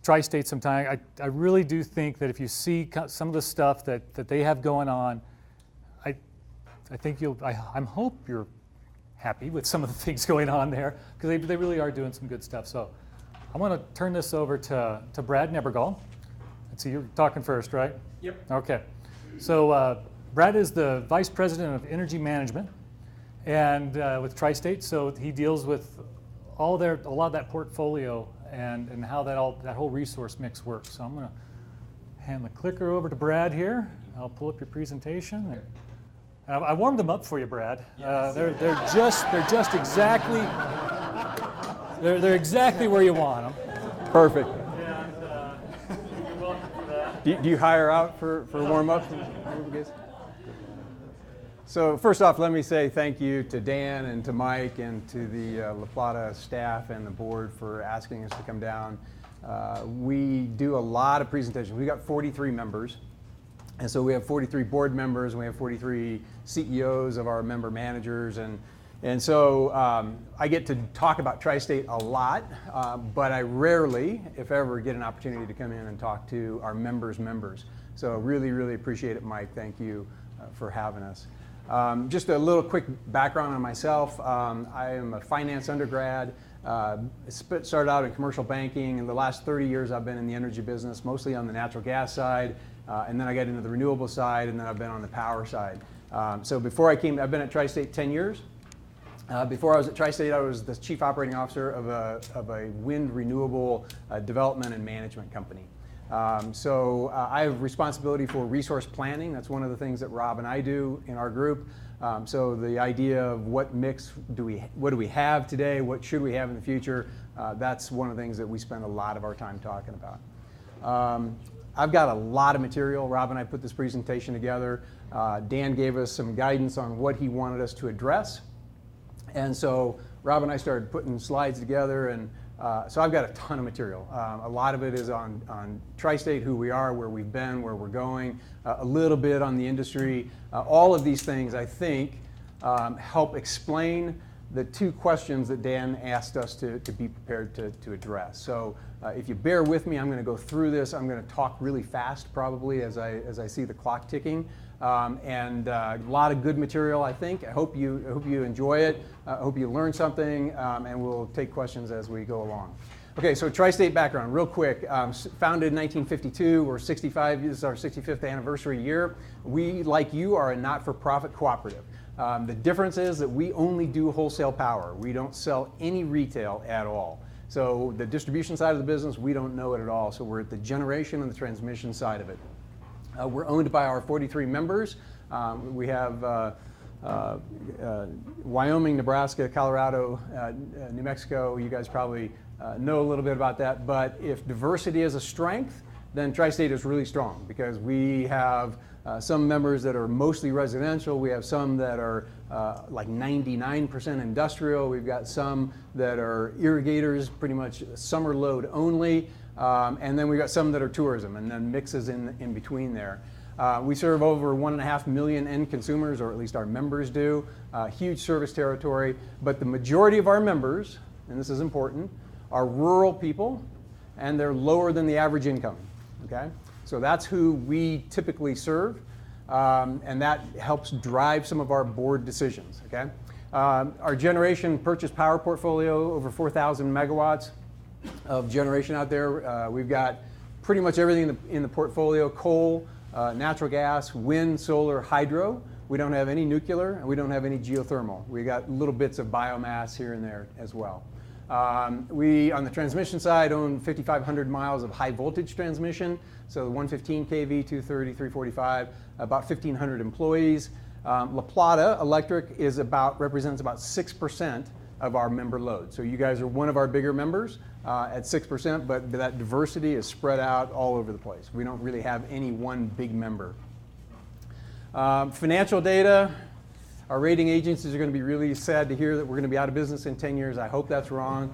TriState some time. I really do think that if you see some of the stuff that they have going on, I think I hope you're happy with some of the things going on there, because they really are doing some good stuff. So I want to turn this over to Brad Nebergall. Let's see, you're talking first, right? Yep. Okay. So Brad is the Vice President of Energy Management and with TriState. So he deals with a lot of that portfolio and how that whole resource mix works. So I'm going to hand the clicker over to Brad here. I'll pull up your presentation. I warmed them up for you, Brad. Yes. They're exactly where you want them. Perfect. And you're welcome for that. Do you hire out for warm-ups? So first off, let me say thank you to Dan and to Mike and to the La Plata staff and the board for asking us to come down. We do a lot of presentations. We've got 43 members. And so we have 43 board members, and we have 43 CEOs of our member managers. And so I get to talk about TriState a lot, but I rarely, if ever, get an opportunity to come in and talk to our members' members. So really, really appreciate it, Mike. Thank you for having us. Just a little quick background on myself. I am a finance undergrad. Started out in commercial banking. In the last 30 years, I've been in the energy business, mostly on the natural gas side. And then I got into the renewable side, and then I've been on the power side. So before I've been at TriState 10 years. Before I was at TriState, I was the chief operating officer of a wind renewable development and management company. So I have responsibility for resource planning. That's one of the things that Rob and I do in our group. So the idea of what mix do we have today, what should we have in the future, that's one of the things that we spend a lot of our time talking about. I've got a lot of material. Rob and I put this presentation together. Dan gave us some guidance on what he wanted us to address. And so Rob and I started putting slides together, and so I've got a ton of material. A lot of it is on TriState, who we are, where we've been, where we're going, a little bit on the industry. All of these things, I think, help explain the 2 questions that Dan asked us to be prepared to address. So if you bear with me, I'm going to go through this. I'm going to talk really fast, probably, as I see the clock ticking. And a lot of good material, I think. I hope you enjoy it. I hope you learn something, and we'll take questions as we go along. Okay, so TriState background, real quick. Founded in 1952, we're 65, this is our 65th anniversary year. We, like you, are a not-for-profit cooperative. The difference is that we only do wholesale power. We don't sell any retail at all. So the distribution side of the business, we don't know it at all. So we're at the generation and the transmission side of it. We're owned by our 43 members. We have Wyoming, Nebraska, Colorado, New Mexico. You guys probably know a little bit about that. But if diversity is a strength, then TriState is really strong because we have some members that are mostly residential. We have some that are like 99% industrial. We've got some that are irrigators, pretty much summer load only. And then we've got some that are tourism and then mixes in between there. We serve over 1.5 million end consumers, or at least our members do. Huge service territory. But the majority of our members, and this is important, are rural people, and they're lower than the average income. Okay? So that's who we typically serve, and that helps drive some of our board decisions. Okay? Our generation purchase power portfolio, over 4,000 megawatts of generation out there. We've got pretty much everything in the portfolio: coal, natural gas, wind, solar, hydro. We don't have any nuclear, and we don't have any geothermal. We got little bits of biomass here and there as well. We, on the transmission side, own 5,500 miles of high voltage transmission. So 115 kV, 230, 345, about 1,500 employees. La Plata Electric represents about 6% of our member load. So you guys are one of our bigger members at 6%, but that diversity is spread out all over the place. We don't really have any one big member. Financial data. Our rating agencies are going to be really sad to hear that we're going to be out of business in 10 years. I hope that's wrong.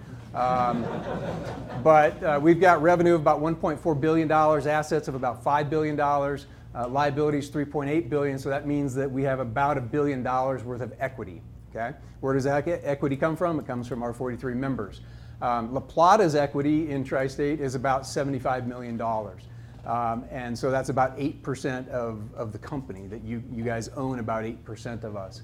But we've got revenue of about $1.4 billion, assets of about $5 billion, liabilities $3.8 billion. So that means that we have about $1 billion worth of equity. Okay? Where does that equity come from? It comes from our 43 members. La Plata's equity in TriState is about $75 million. And so that's about 8% of the company, that you guys own about 8% of us.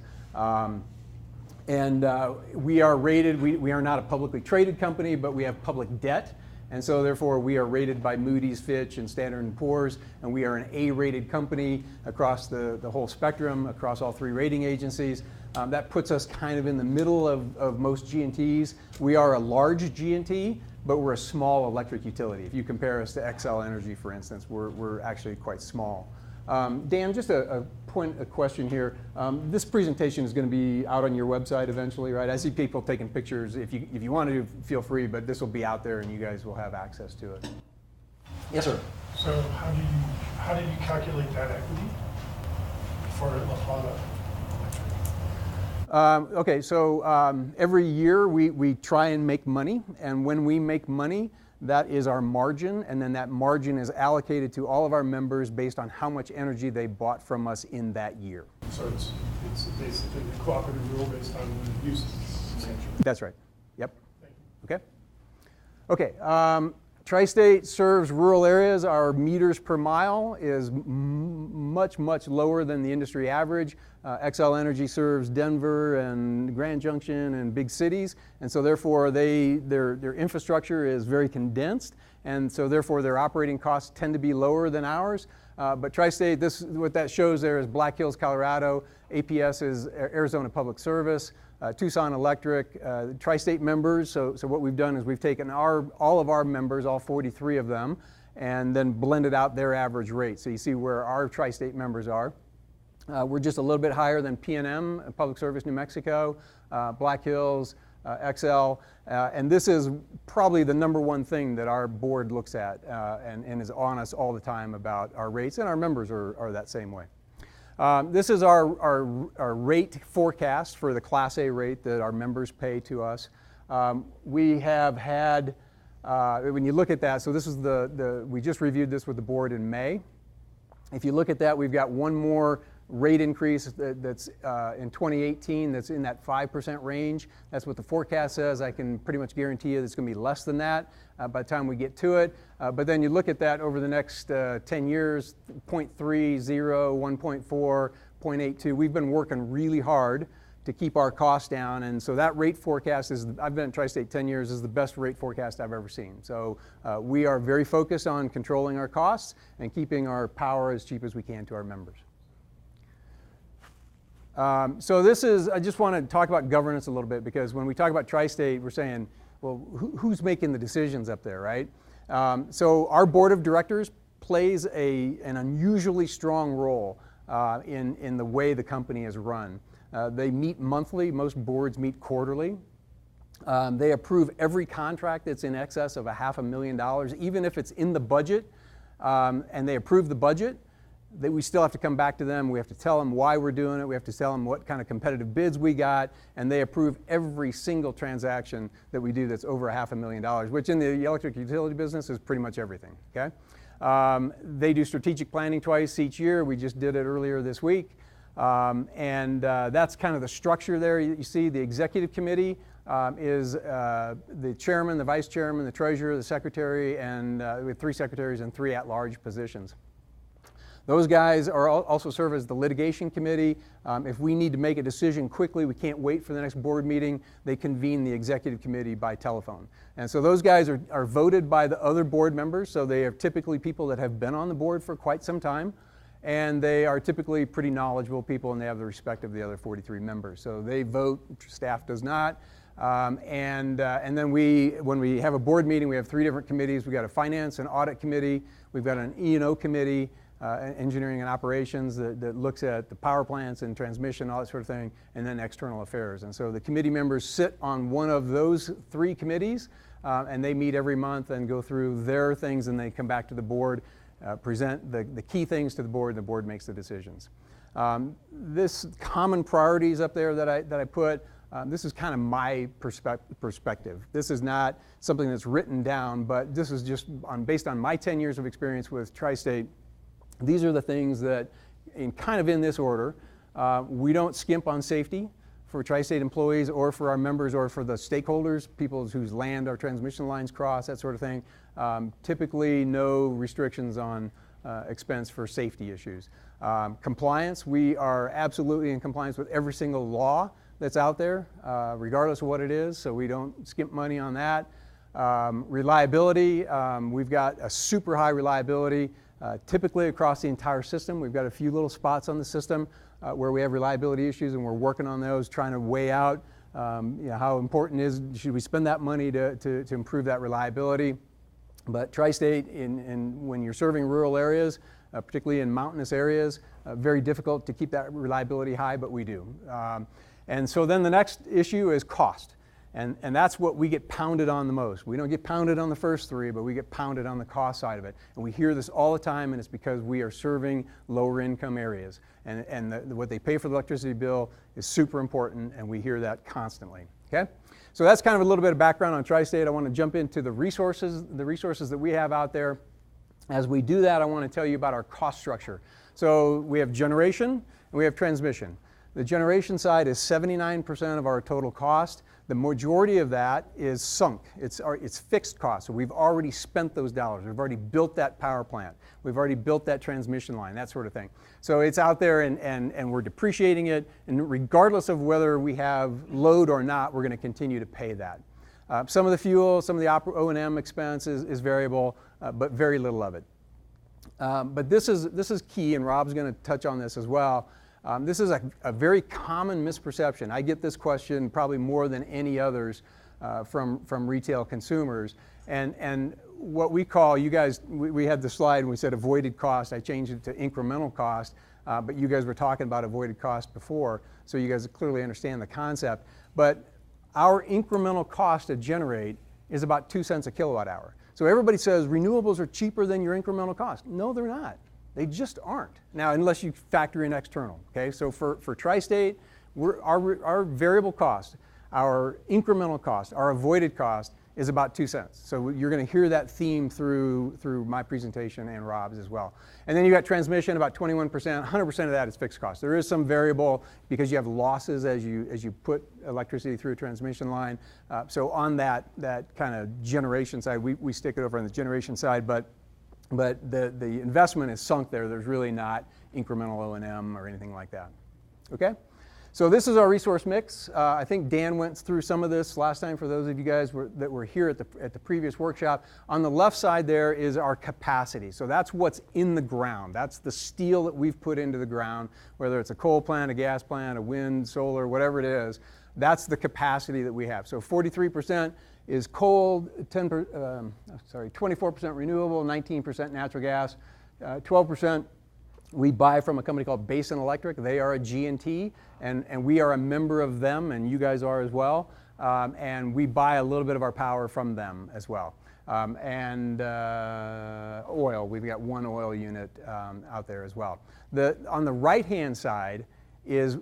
We are rated, we are not a publicly traded company, but we have public debt. And so therefore we are rated by Moody's, Fitch, and Standard & Poor's, and we are an A-rated company across the whole spectrum, across all three rating agencies. That puts us kind of in the middle of most G&Ts. We are a large G&T, but we're a small electric utility. If you compare us to XL Energy, for instance, we're actually quite small. Dan, just a question here. This presentation is going to be out on your website eventually, right? I see people taking pictures. If you want to, feel free, but this will be out there and you guys will have access to it. Yes, sir. So how did you calculate that equity for La Plata? Okay, so every year we try and make money, and when we make money, that is our margin, and then that margin is allocated to all of our members based on how much energy they bought from us in that year. So it's basically a cooperative rule based on use. That's right. Yep. Okay. Okay. TriState serves rural areas. Our meters per mile is much lower than the industry average. XL Energy serves Denver and Grand Junction and big cities, and so therefore their infrastructure is very condensed, and so therefore their operating costs tend to be lower than ours. But TriState, what that shows there is Black Hills, Colorado. APS is Arizona Public Service. Tucson Electric, TriState members. So what we've done is we've taken all of our members, all 43 of them, and then blended out their average rate. So you see where our TriState members are. We're just a little bit higher than PNM, Public Service New Mexico, Black Hills, XL, and this is probably the number one thing that our board looks at and is on us all the time about our rates, and our members are that same way. This is our rate forecast for the Class A rate that our members pay to us. We have had, when you look at that, so this is we just reviewed this with the board in May. If you look at that, we've got one more rate increase that's in 2018 that's in that 5% range. That's what the forecast says. I can pretty much guarantee you it's going to be less than that by the time we get to it. But then you look at that over the next 10 years, 0.30, 1.4, 0.82. We've been working really hard to keep our costs down. And so that rate forecast is, I've been at TriState 10 years, is the best rate forecast I've ever seen. So we are very focused on controlling our costs and keeping our power as cheap as we can to our members. So this is, I just want to talk about governance a little bit, because when we talk about TriState, we're saying, well, who's making the decisions up there, right? So our board of directors plays an unusually strong role in the way the company is run. They meet monthly. Most boards meet quarterly. They approve every contract that's in excess of $500,000, even if it's in the budget, and they approve the budget. We still have to come back to them. We have to tell them why we're doing it. We have to tell them what kind of competitive bids we got, and they approve every single transaction that we do that's over $500,000, which in the electric utility business is pretty much everything, okay? They do strategic planning twice each year. We just did it earlier this week. That's kind of the structure there. You see the executive committee is the chairman, the vice chairman, the treasurer, the secretary, and we have 3 secretaries and 3 at-large positions. Those guys also serve as the litigation committee. If we need to make a decision quickly, we can't wait for the next board meeting, they convene the executive committee by telephone. And so those guys are voted by the other board members, so they are typically people that have been on the board for quite some time, and they are typically pretty knowledgeable people, and they have the respect of the other 43 members. So they vote, staff does not. And then when we have a board meeting, we have 3 different committees. We've got a finance and audit committee, we've got an E&O committee, engineering and operations that looks at the power plants and transmission, all that sort of thing, and then external affairs. And so the committee members sit on one of those 3 committees, and they meet every month and go through their things, and they come back to the board, present the key things to the board, and the board makes the decisions. This common priorities up there that I put, this is kind of my perspective. This is not something that's written down, but this is just based on my 10 years of experience with TriState. These are the things that, in this order, we don't skimp on safety for TriState employees or for our members or for the stakeholders, people whose land our transmission lines cross, that sort of thing. Typically, no restrictions on expense for safety issues. Compliance, we are absolutely in compliance with every single law that's out there, regardless of what it is, so we don't skimp money on that. Reliability, we've got a super high reliability. Typically across the entire system. We've got a few little spots on the system where we have reliability issues, and we're working on those, trying to weigh out how important should we spend that money to improve that reliability. But TriState, when you're serving rural areas, particularly in mountainous areas, very difficult to keep that reliability high, but we do. And so then the next issue is cost. And that's what we get pounded on the most. We don't get pounded on the first 3, but we get pounded on the cost side of it. And we hear this all the time, and it's because we are serving lower income areas. And what they pay for the electricity bill is super important, and we hear that constantly, okay? So that's kind of a little bit of background on TriState. I want to jump into the resources that we have out there. As we do that, I want to tell you about our cost structure. So we have generation, and we have transmission. The generation side is 79% of our total cost. The majority of that is sunk. It's fixed cost. So we've already spent those dollars. We've already built that power plant. We've already built that transmission line, that sort of thing. So it's out there, and we're depreciating it. And regardless of whether we have load or not, we're going to continue to pay that. Some of the fuel, some of the O&M expense is variable, but very little of it. But this is key, and Rob's going to touch on this as well. This is a very common misperception. I get this question probably more than any others from retail consumers. And what we call, you guys, we had the slide and we said avoided cost. I changed it to incremental cost, but you guys were talking about avoided cost before, so you guys clearly understand the concept. But our incremental cost to generate is about 2 cents a kilowatt hour. So everybody says renewables are cheaper than your incremental cost. No, they're not. They just aren't. Now, unless you factor in external, okay? So for TriState, our variable cost, our incremental cost, our avoided cost is about 2 cents. So you're going to hear that theme through my presentation and Rob's as well. And then you got transmission, about 21%. 100% of that is fixed cost. There is some variable because you have losses as you put electricity through a transmission line. So on that kind of generation side, we stick it over on the generation side, but the investment is sunk there. There's really not incremental O&M or anything like that. Okay? So this is our resource mix. I think Dan went through some of this last time for those of you guys that were here at the previous workshop. On the left side there is our capacity. So that's what's in the ground. That's the steel that we've put into the ground, whether it's a coal plant, a gas plant, a wind, solar, whatever it is. That's the capacity that we have. So 43% is coal, 24% renewable, 19% natural gas, 12% we buy from a company called Basin Electric. They are a G&T, and we are a member of them, and you guys are as well. And we buy a little bit of our power from them as well. And oil, we've got one oil unit out there as well. On the right-hand side is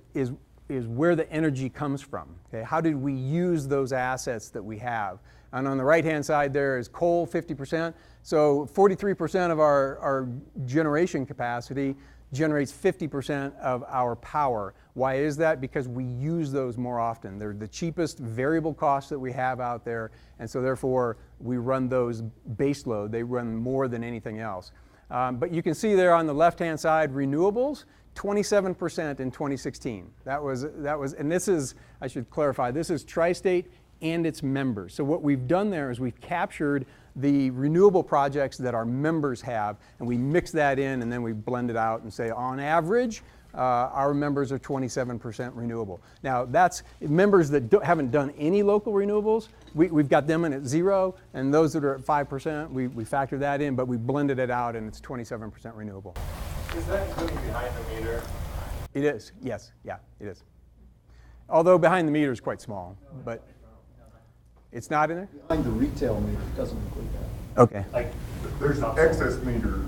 where the energy comes from. Okay? How did we use those assets that we have? And on the right-hand side there is coal, 50%. So 43% of our generation capacity generates 50% of our power. Why is that? Because we use those more often. They're the cheapest variable costs that we have out there, and so therefore we run those base load. They run more than anything else. But you can see there on the left-hand side, renewables, 27% in 2016. That was, and this is, I should clarify, this is TriState and its members. So what we've done there is we've captured the renewable projects that our members have, and we mix that in, and then we blend it out and say, on average, our members are 27% renewable. Now, that's members that haven't done any local renewables. We've got them in at 0, and those that are at 5%, we factor that in, but we blended it out, and it's 27% renewable. Is that including behind the meter? It is, yes, yeah, it is. Although behind the meter is quite small, but it's not in there? Behind the retail meter, it doesn't include that. Okay. Like, there's an excess meter.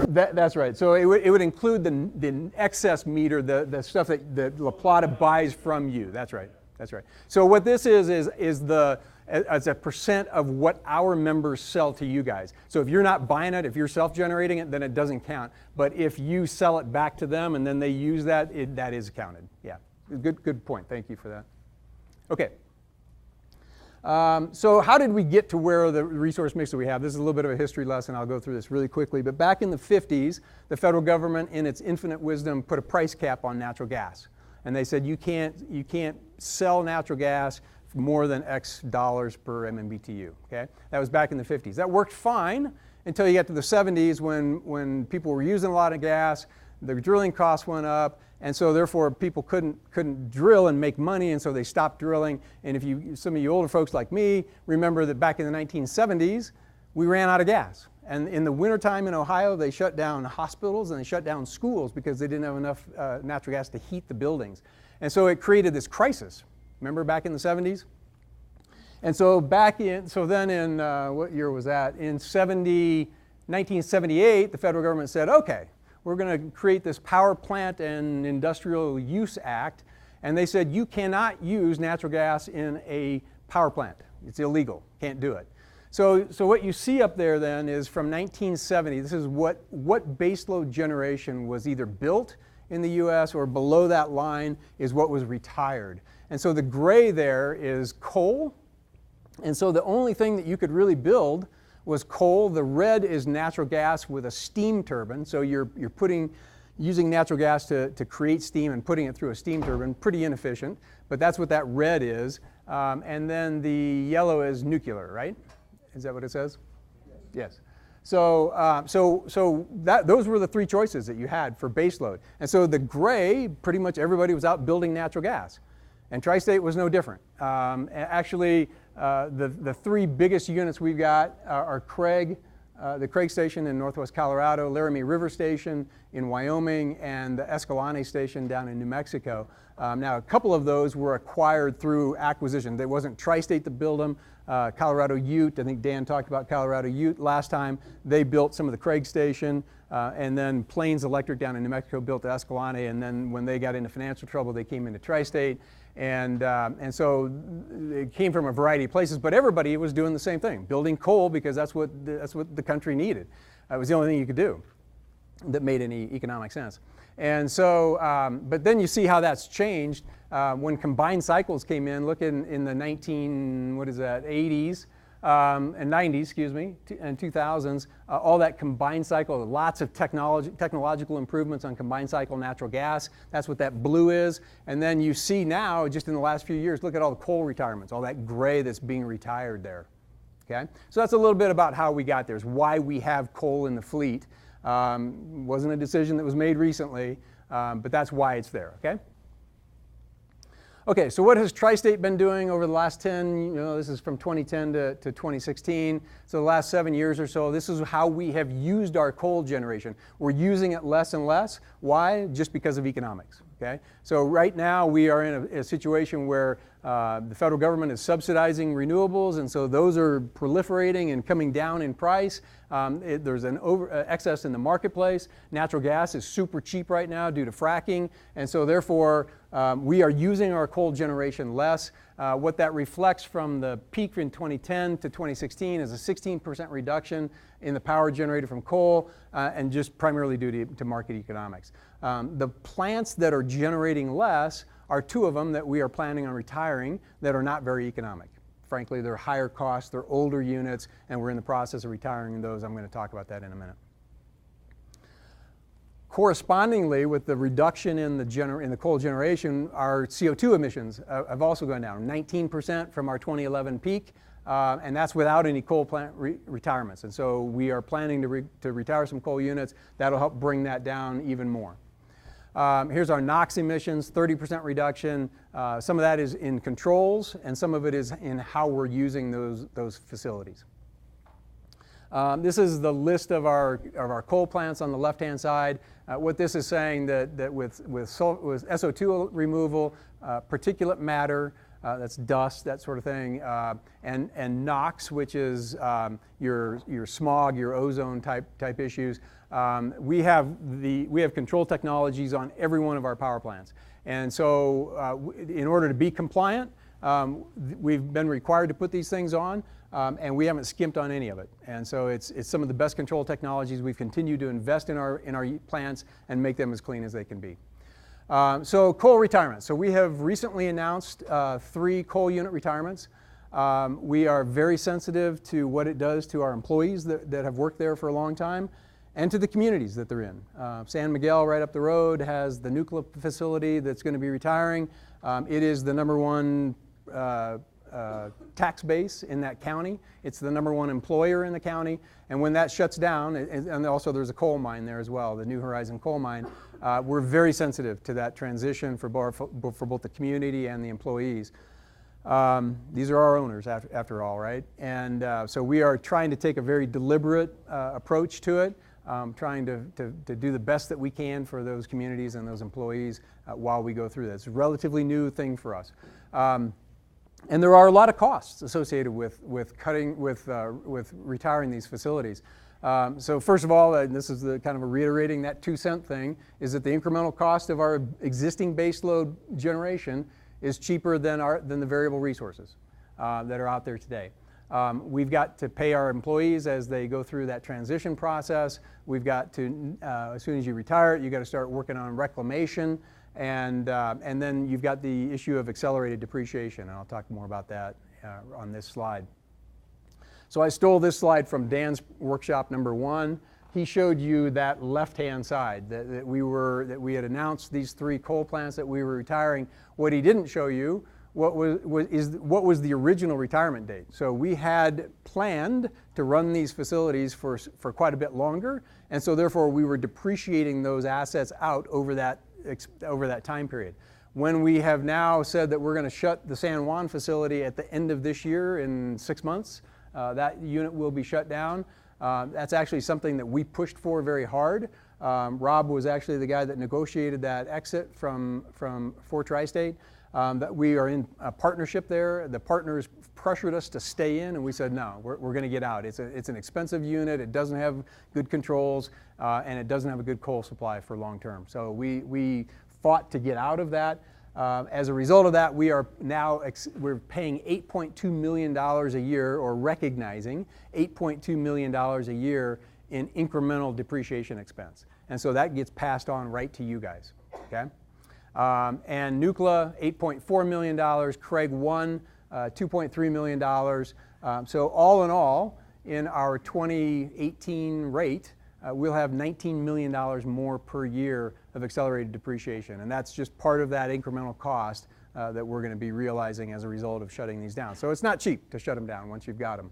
That's right. So it would include the excess meter, the stuff that La Plata buys from you. That's right. That's right. So what this is as a percent of what our members sell to you guys. So if you're not buying it, if you're self-generating it, then it doesn't count. But if you sell it back to them and then they use that, that is counted. Yeah. Good point. Thank you for that. Okay. So how did we get to where the resource mix that we have? This is a little bit of a history lesson. I'll go through this really quickly. But back in the 50s, the federal government, in its infinite wisdom, put a price cap on natural gas. And they said you can't sell natural gas for more than X dollars per MMBTU. Okay? That was back in the 50s. That worked fine until you get to the 70s when people were using a lot of gas, the drilling costs went up, and so therefore people couldn't drill and make money, and so they stopped drilling. And if some of you older folks like me remember that back in the 1970s, we ran out of gas. And in the wintertime in Ohio, they shut down hospitals and they shut down schools because they didn't have enough natural gas to heat the buildings. And so it created this crisis. Remember back in the 70s? And so then in, what year was that? In 1978, the federal government said, okay, we're going to create this Power Plant and Industrial Use Act, and they said you cannot use natural gas in a power plant. It's illegal. Can't do it. So what you see up there then is from 1970, this is what baseload generation was either built in the US or below that line is what was retired. And so the gray there is coal, and so the only thing that you could really build was coal. The red is natural gas with a steam turbine. So you're using natural gas to create steam and putting it through a steam turbine. Pretty inefficient, but that's what that red is. And then the yellow is nuclear, right? Is that what it says? Yes. So those were the three choices that you had for baseload. And so the gray, pretty much everybody was out building natural gas. And TriState was no different. Actually, the three biggest units we've got are Craig, the Craig Station in northwest Colorado, Laramie River Station in Wyoming, and the Escalante Station down in New Mexico. Now, a couple of those were acquired through acquisition. It wasn't TriState that built them. Colorado Ute, I think Dan talked about Colorado Ute last time. They built some of the Craig Station, and then Plains Electric down in New Mexico built the Escalante, and then when they got into financial trouble, they came into TriState. And so it came from a variety of places, but everybody was doing the same thing, building coal because that's what the country needed. It was the only thing you could do that made any economic sense. And so, but then you see how that's changed when combined cycles came in. Look in the 80s. and 90s, excuse me, and 2000s, all that combined cycle, lots of technological improvements on combined cycle natural gas. That's what that blue is. And then you see now, just in the last few years, look at all the coal retirements, all that gray that's being retired there. Okay? So that's a little bit about how we got there, is why we have coal in the fleet. Wasn't a decision that was made recently, but that's why it's there, okay? Okay, so what has TriState been doing over the last 10, this is from 2010 to 2016, so the last 7 years or so, this is how we have used our coal generation. We're using it less and less. Why? Just because of economics, okay? So right now we are in a situation where the federal government is subsidizing renewables, and so those are proliferating and coming down in price. There's an excess in the marketplace. Natural gas is super cheap right now due to fracking, and so therefore we are using our coal generation less. What that reflects from the peak in 2010 to 2016 is a 16% reduction in the power generated from coal, and just primarily due to market economics. The plants that are generating less are 2 of them that we are planning on retiring that are not very economic. Frankly, they're higher cost, they're older units, and we're in the process of retiring those. I'm going to talk about that in a minute. Correspondingly, with the reduction in the coal generation, our CO2 emissions have also gone down 19% from our 2011 peak, and that's without any coal plant retirements. And so we are planning to retire some coal units. That'll help bring that down even more. Here's our NOx emissions, 30% reduction. Some of that is in controls, and some of it is in how we're using those facilities. This is the list of our coal plants on the left-hand side. What this is saying that with SO2 removal, particulate matter, that's dust, that sort of thing, and NOx, which is your smog, your ozone type issues. We have control technologies on every one of our power plants, and so in order to be compliant, we've been required to put these things on, and we haven't skimped on any of it. And so it's some of the best control technologies. We've continued to invest in our plants and make them as clean as they can be. So coal retirement. So we have recently announced 3 coal unit retirements. We are very sensitive to what it does to our employees that have worked there for a long time, and to the communities that they're in. San Miguel, right up the road, has the nuclear facility that's going to be retiring. It is the #1 tax base in that county. It's the #1 employer in the county. And when that shuts down, and also there's a coal mine there as well, the New Horizon coal mine, we're very sensitive to that transition for both the community and the employees. These are our owners after all, right? And so we are trying to take a very deliberate approach to it, trying to do the best that we can for those communities and those employees while we go through this. It's a relatively new thing for us. And there are a lot of costs associated with retiring these facilities. So first of all, and this is the kind of a reiterating that 2-cent thing, is that the incremental cost of our existing baseload generation is cheaper than the variable resources that are out there today. We've got to pay our employees as they go through that transition process. We've got to, as soon as you retire it, you've got to start working on reclamation. And then you've got the issue of accelerated depreciation, and I'll talk more about that on this slide. So I stole this slide from Dan's workshop #1. He showed you that left-hand side, that we had announced these 3 coal plants that we were retiring. What he didn't show you what was the original retirement date. So we had planned to run these facilities for quite a bit longer, and so therefore we were depreciating those assets out over that time period. When we have now said that we're going to shut the San Juan facility at the end of this year in 6 months, that unit will be shut down. That's actually something that we pushed for very hard. Rob was actually the guy that negotiated that exit for TriState. That we are in a partnership there. The partners pressured us to stay in, and we said, no, we're going to get out. It's an expensive unit. It doesn't have good controls, and it doesn't have a good coal supply for long term. So we fought to get out of that. As a result of that, we are now we're paying $8.2 million a year, or recognizing $8.2 million a year in incremental depreciation expense. And so that gets passed on right to you guys, okay? And Nuclear, $8.4 million, Craig 1, $2.3 million. So all in all, in our 2018 rate, we'll have $19 million more per year of accelerated depreciation. And that's just part of that incremental cost that we're going to be realizing as a result of shutting these down. So it's not cheap to shut them down once you've got them.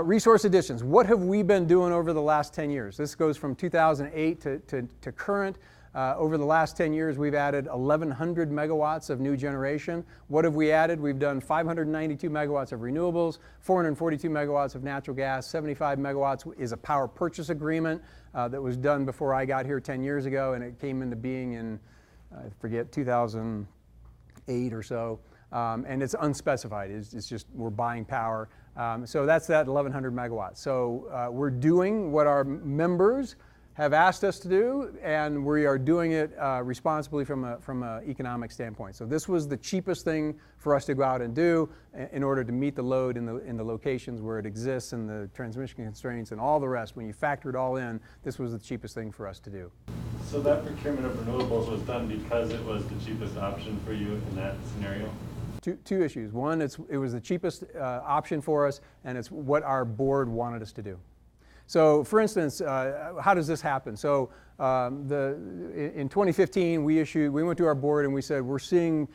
Resource additions. What have we been doing over the last 10 years? This goes from 2008 to current. Over the last 10 years, we've added 1,100 megawatts of new generation. What have we added? We've done 592 megawatts of renewables, 442 megawatts of natural gas, 75 megawatts is a power purchase agreement that was done before I got here 10 years ago, and it came into being in, I forget, 2008 or so. And it's unspecified. It's just we're buying power. So that's that 1,100 megawatts. So we're doing what our members have asked us to do, and we are doing it responsibly from an economic standpoint. So this was the cheapest thing for us to go out and do in order to meet the load in the locations where it exists and the transmission constraints and all the rest. When you factor it all in, this was the cheapest thing for us to do. So that procurement of renewables was done because it was the cheapest option for you in that scenario? Two issues. One, it was the cheapest option for us, and it's what our board wanted us to do. So, for instance, how does this happen? So, in 2015, we went to our board and we said we're seeing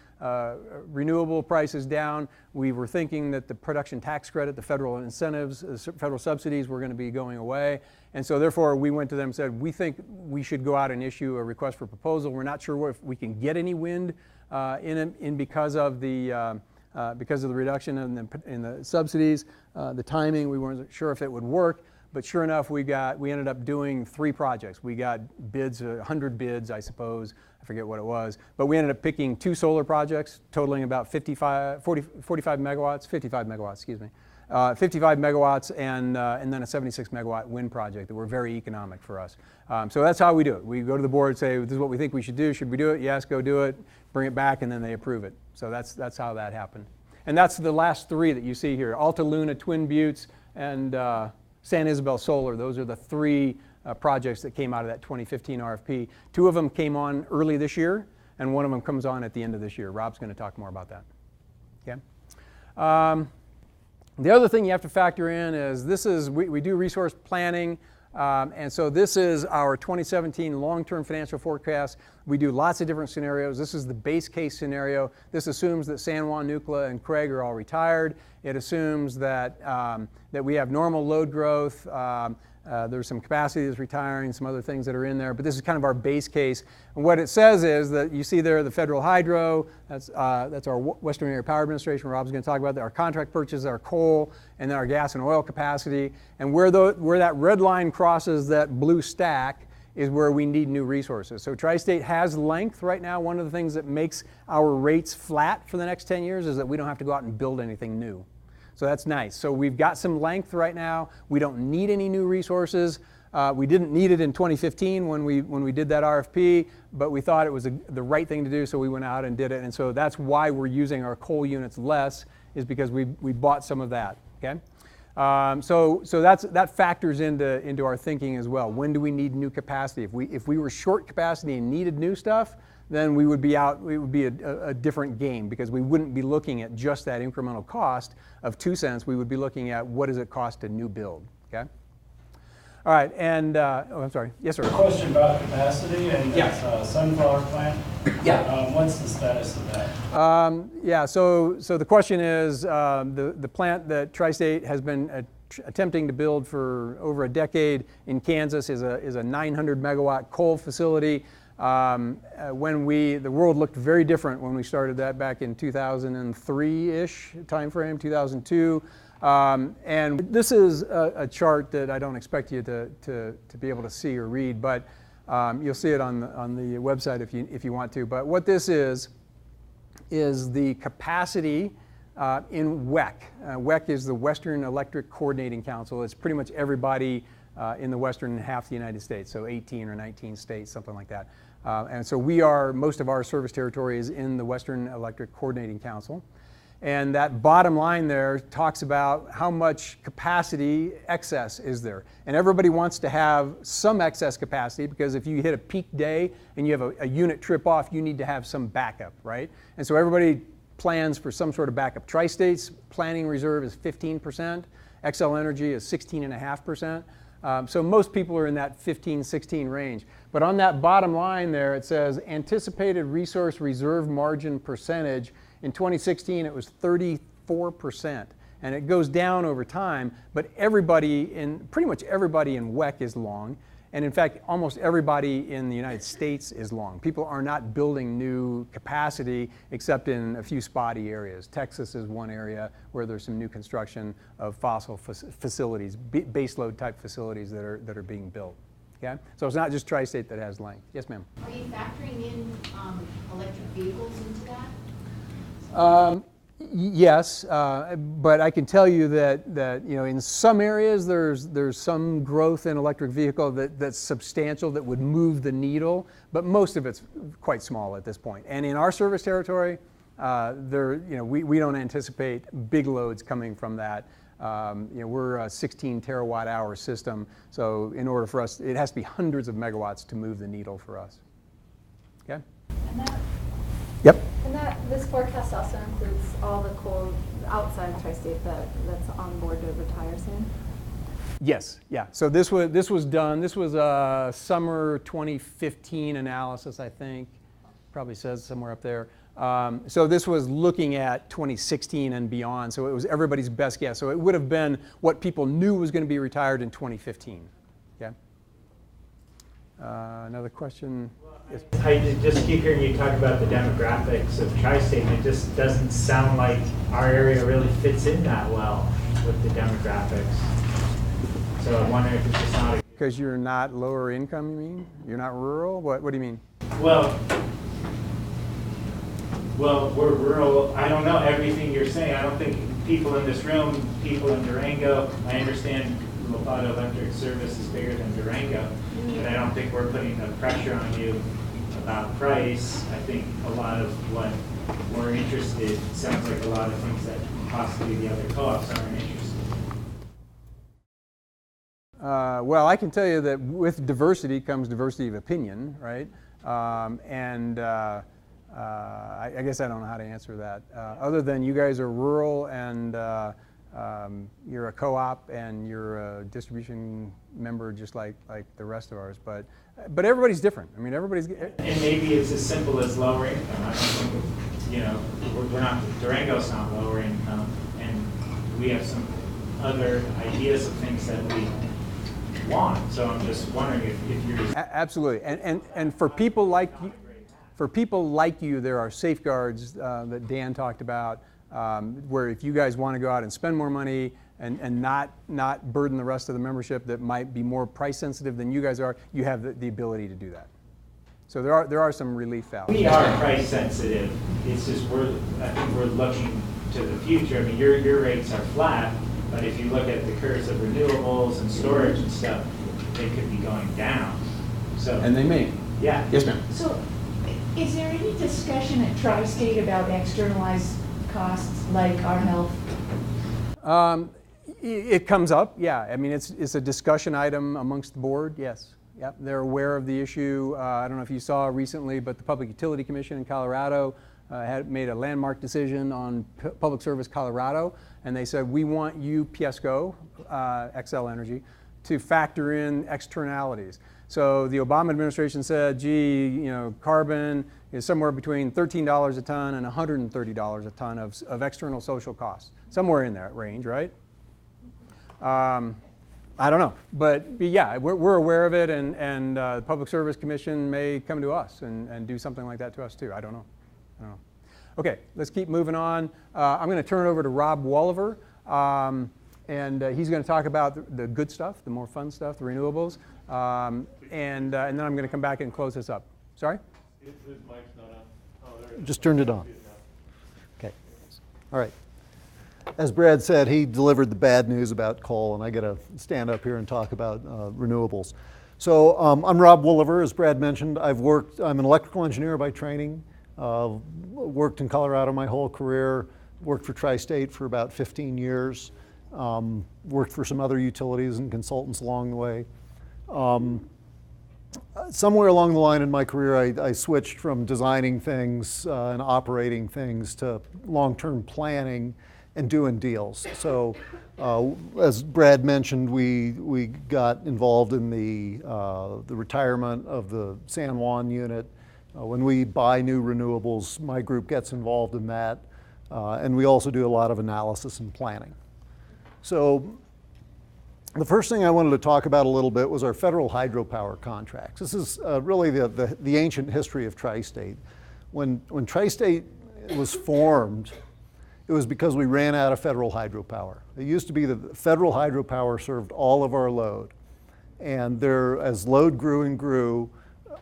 renewable prices down. We were thinking that the production tax credit, the federal incentives, federal subsidies were going to be going away, and so therefore we went to them and said we think we should go out and issue a request for proposal. We're not sure if we can get any wind because of the reduction in the subsidies, the timing. We weren't sure if it would work. But sure enough, we ended up doing 3 projects. We got bids, 100 bids, I suppose. I forget what it was. But we ended up picking 2 solar projects totaling about 55 megawatts, 55 megawatts, excuse me. 55 megawatts and then a 76 megawatt wind project that were very economic for us. So that's how we do it. We go to the board and say, this is what we think we should do. Should we do it? Yes, go do it. Bring it back, and then they approve it. So that's how that happened. And that's the last 3 that you see here. Alta Luna, Twin Buttes, and San Isabel Solar. Those are the 3 projects that came out of that 2015 RFP. 2 of them came on early this year, and 1 of them comes on at the end of this year. Rob's going to talk more about that. Okay. The other thing you have to factor in is we do resource planning, and so this is our 2017 long-term financial forecast. We do lots of different scenarios. This is the base case scenario. This assumes that San Juan, Nucla, and Craig are all retired. It assumes that we have normal load growth. There's some capacity that's retiring, some other things that are in there, but this is kind of our base case. And what it says is that you see there the federal hydro, that's our Western Area Power Administration, Rob's going to talk about that, our contract purchases, our coal, and then our gas and oil capacity. And where that red line crosses that blue stack is where we need new resources. So TriState has length right now. One of the things that makes our rates flat for the next 10 years is that we don't have to go out and build anything new. So that's nice. So we've got some length right now. We don't need any new resources. We didn't need it in 2015 when we did that RFP, but we thought it was the right thing to do, so we went out and did it. And so that's why we're using our coal units less, is because we bought some of that. Okay. So that factors into our thinking as well. When do we need new capacity? If we were short capacity and needed new stuff, then we would be out. It would be a different game, because we wouldn't be looking at just that incremental cost of 2 cents. We would be looking at what does it cost to new build. Okay. All right. And I'm sorry. Yes, sir. A question about capacity and this sunflower plant. Yeah. What's the status of that? Yeah. So the question is the plant that TriState has been attempting to build for over a decade in Kansas is a 900 megawatt coal facility. The world looked very different when we started that back in 2003-ish timeframe, 2002. And this is a chart that I don't expect you to be able to see or read, but you'll see it on the website if you want to. But what this is the capacity in WEC. WEC is the Western Electric Coordinating Council. It's pretty much everybody in the western half of the United States, so 18 or 19 states, something like that. And so most of our service territory is in the Western Electric Coordinating Council. And that bottom line there talks about how much capacity excess is there. And everybody wants to have some excess capacity, because if you hit a peak day and you have a unit trip off, you need to have some backup, right? And so everybody plans for some sort of backup. TriState's planning reserve is 15%. XL Energy is 16.5%. So most people are in that 15, 16 range. But on that bottom line there, it says anticipated resource reserve margin percentage. In 2016, it was 34%. And it goes down over time, but pretty much everybody in WEC is long. And in fact, almost everybody in the United States is long. People are not building new capacity except in a few spotty areas. Texas is one area where there's some new construction of fossil facilities, baseload type facilities that are being built. Okay? So it's not just TriState that has length. Yes, ma'am. Are you factoring in electric vehicles into that? Yes, but I can tell you that in some areas there's some growth in electric vehicle that's substantial, that would move the needle, but most of it's quite small at this point. And in our service territory, we don't anticipate big loads coming from that. We're a 16 terawatt hour system, so in order for us, it has to be hundreds of megawatts to move the needle for us. Okay? Yep. And this forecast also includes all the coal outside of TriState that's on board to retire soon? Yes, yeah. So this was done. This was a summer 2015 analysis, I think. Probably says somewhere up there. So this was looking at 2016 and beyond. So it was everybody's best guess. So it would have been what people knew was going to be retired in 2015. Yeah. Another question. Yes. I just keep hearing you talk about the demographics of TriState, and it just doesn't sound like our area really fits in that well with the demographics. So I'm wondering if it's just not because you're not lower income, you mean? You're not rural? What do you mean? Well, we're rural. I don't know everything you're saying. I don't think people in this room, people in Durango, I understand La Plata Electric Service is bigger than Durango, but I don't think we're putting the pressure on you about price. I think a lot of what we're interested, sounds like a lot of things that possibly the other co-ops aren't interested in. Well, I can tell you that with diversity comes diversity of opinion, right? I guess I don't know how to answer that. Other than you guys are rural and you're a co-op and you're a distribution member just like the rest of ours, but everybody's different. I mean, everybody's. And maybe it's as simple as lower income. I don't think, we're not, Durango's not lower income, and we have some other ideas of things that we want. So I'm just wondering if you're. Absolutely, and for people like you. For people like you, there are safeguards that Dan talked about, where if you guys want to go out and spend more money and not burden the rest of the membership that might be more price sensitive than you guys are, you have the ability to do that. So there are some relief valves. We are price sensitive. It's just I think we're looking to the future. I mean, your rates are flat, but if you look at the curves of renewables and storage and stuff, they could be going down. So. And they may. Yeah. Yes, ma'am. So, is there any discussion at TriState about externalized costs like our health? It comes up, yeah. I mean, it's a discussion item amongst the board, yes. Yep, they're aware of the issue. I don't know if you saw recently, but the Public Utility Commission in Colorado had made a landmark decision on Public Service Colorado, and they said, we want you, PSCO, XL Energy, to factor in externalities. So the Obama administration said, gee, carbon is somewhere between $13 a ton and $130 a ton of external social costs. Somewhere in that range, right? I don't know, but yeah, we're aware of it, and the Public Service Commission may come to us and do something like that to us too. I don't know. Okay, let's keep moving on. I'm going to turn it over to Rob Wolliver, and he's going to talk about the good stuff, the more fun stuff, the renewables, and then I'm going to come back and close this up. Sorry? His mic's not on. Oh, there it is. Just turned it on. Okay. All right. As Brad said, he delivered the bad news about coal, and I got to stand up here and talk about renewables. So I'm Rob Wolliver, as Brad mentioned. I'm an electrical engineer by training. Worked in Colorado my whole career. Worked for TriState for about 15 years. Worked for some other utilities and consultants along the way. somewhere along the line in my career, I switched from designing things and operating things to long-term planning and doing deals. So as Brad mentioned, we got involved in the retirement of the San Juan unit. When we buy new renewables, my group gets involved in that. And we also do a lot of analysis and planning. So the first thing I wanted to talk about a little bit was our federal hydropower contracts. This is really the ancient history of TriState. When TriState was formed, it was because we ran out of federal hydropower. It used to be that federal hydropower served all of our load. And there, as load grew and grew,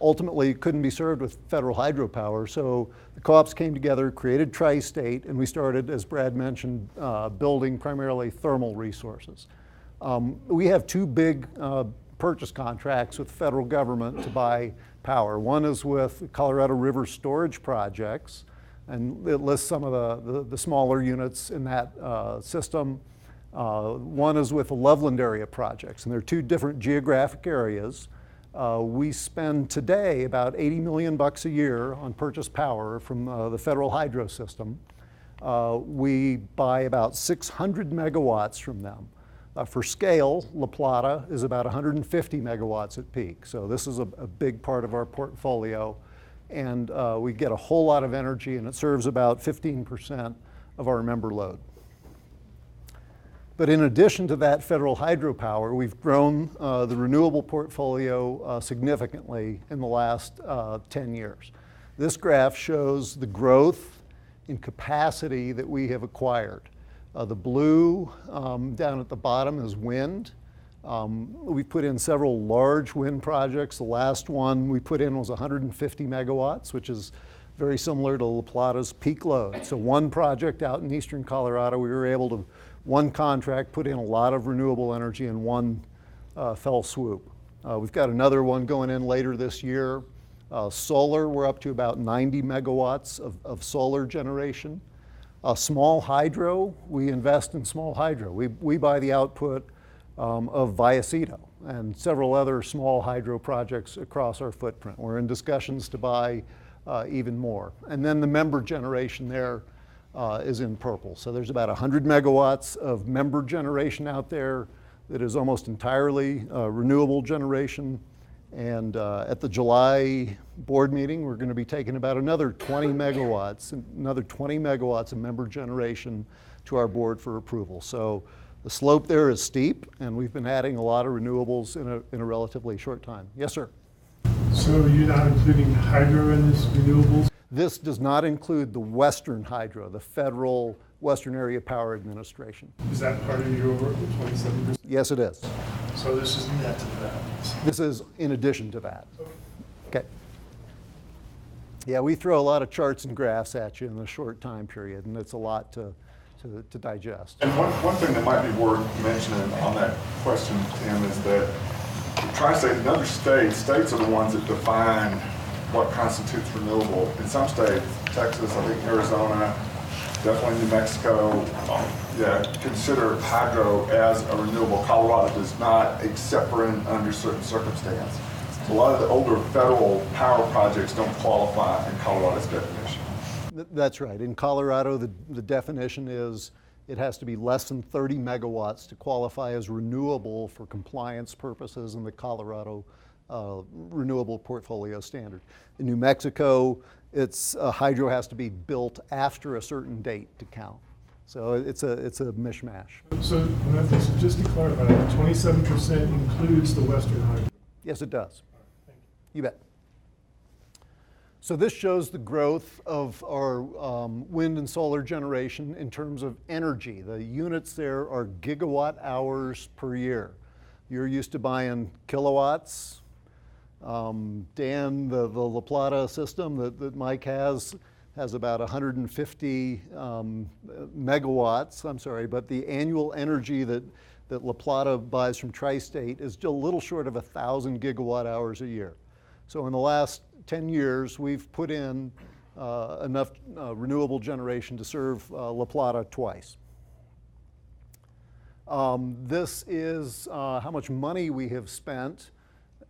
ultimately couldn't be served with federal hydropower. So the co-ops came together, created TriState, and we started, as Brad mentioned, building primarily thermal resources. We have two big purchase contracts with the federal government to buy power. One is with Colorado River storage projects, and it lists some of the smaller units in that system. One is with the Loveland area projects, and they're two different geographic areas. We spend today about $80 million a year on purchase power from the federal hydro system. We buy about 600 megawatts from them. For scale, La Plata is about 150 megawatts at peak. So this is a big part of our portfolio. And we get a whole lot of energy, and it serves about 15% of our member load. But in addition to that federal hydropower, we've grown the renewable portfolio significantly in the last 10 years. This graph shows the growth in capacity that we have acquired. The blue down at the bottom is wind. We've put in several large wind projects. The last one we put in was 150 megawatts, which is very similar to La Plata's peak load. So one project out in eastern Colorado, we were able to, one contract, put in a lot of renewable energy in one fell swoop. We've got another one going in later this year. Solar, we're up to about 90 megawatts of solar generation. Small hydro, we invest in small hydro. We buy the output of Vallecito and several other small hydro projects across our footprint. We're in discussions to buy even more. And then the member generation there is in purple. So there's about 100 megawatts of member generation out there that is almost entirely renewable generation. And at the July board meeting, we're going to be taking about another 20 megawatts of member generation to our board for approval. So the slope there is steep, and we've been adding a lot of renewables in a relatively short time. Yes, sir? So you're not including hydro in this renewables? This does not include the Western Hydro, the federal Western Area Power Administration. Is that part of your 27%? Yes, it is. So this is net to that? This is in addition to that. Okay. Yeah, we throw a lot of charts and graphs at you in a short time period, and it's a lot to digest. And one thing that might be worth mentioning on that question, Tim, is that TriState and other states are the ones that define what constitutes renewable. In some states, Texas, I think Arizona, definitely New Mexico, consider hydro as a renewable. Colorado does not, except for under certain circumstances. So a lot of the older federal power projects don't qualify in Colorado's definition. That's right. In Colorado, the definition is it has to be less than 30 megawatts to qualify as renewable for compliance purposes in the Colorado renewable portfolio standard. In New Mexico, hydro has to be built after a certain date to count. So it's a mishmash. So just to clarify, the 27% includes the Western Hydro? Yes, it does. You bet. So this shows the growth of our wind and solar generation in terms of energy. The units there are gigawatt hours per year. You're used to buying kilowatts. Dan, the La Plata system that Mike has about 150 megawatts, I'm sorry, but the annual energy that La Plata buys from TriState is still a little short of 1,000 gigawatt hours a year. So in the last 10 years, we've put in enough renewable generation to serve La Plata twice. This is how much money we have spent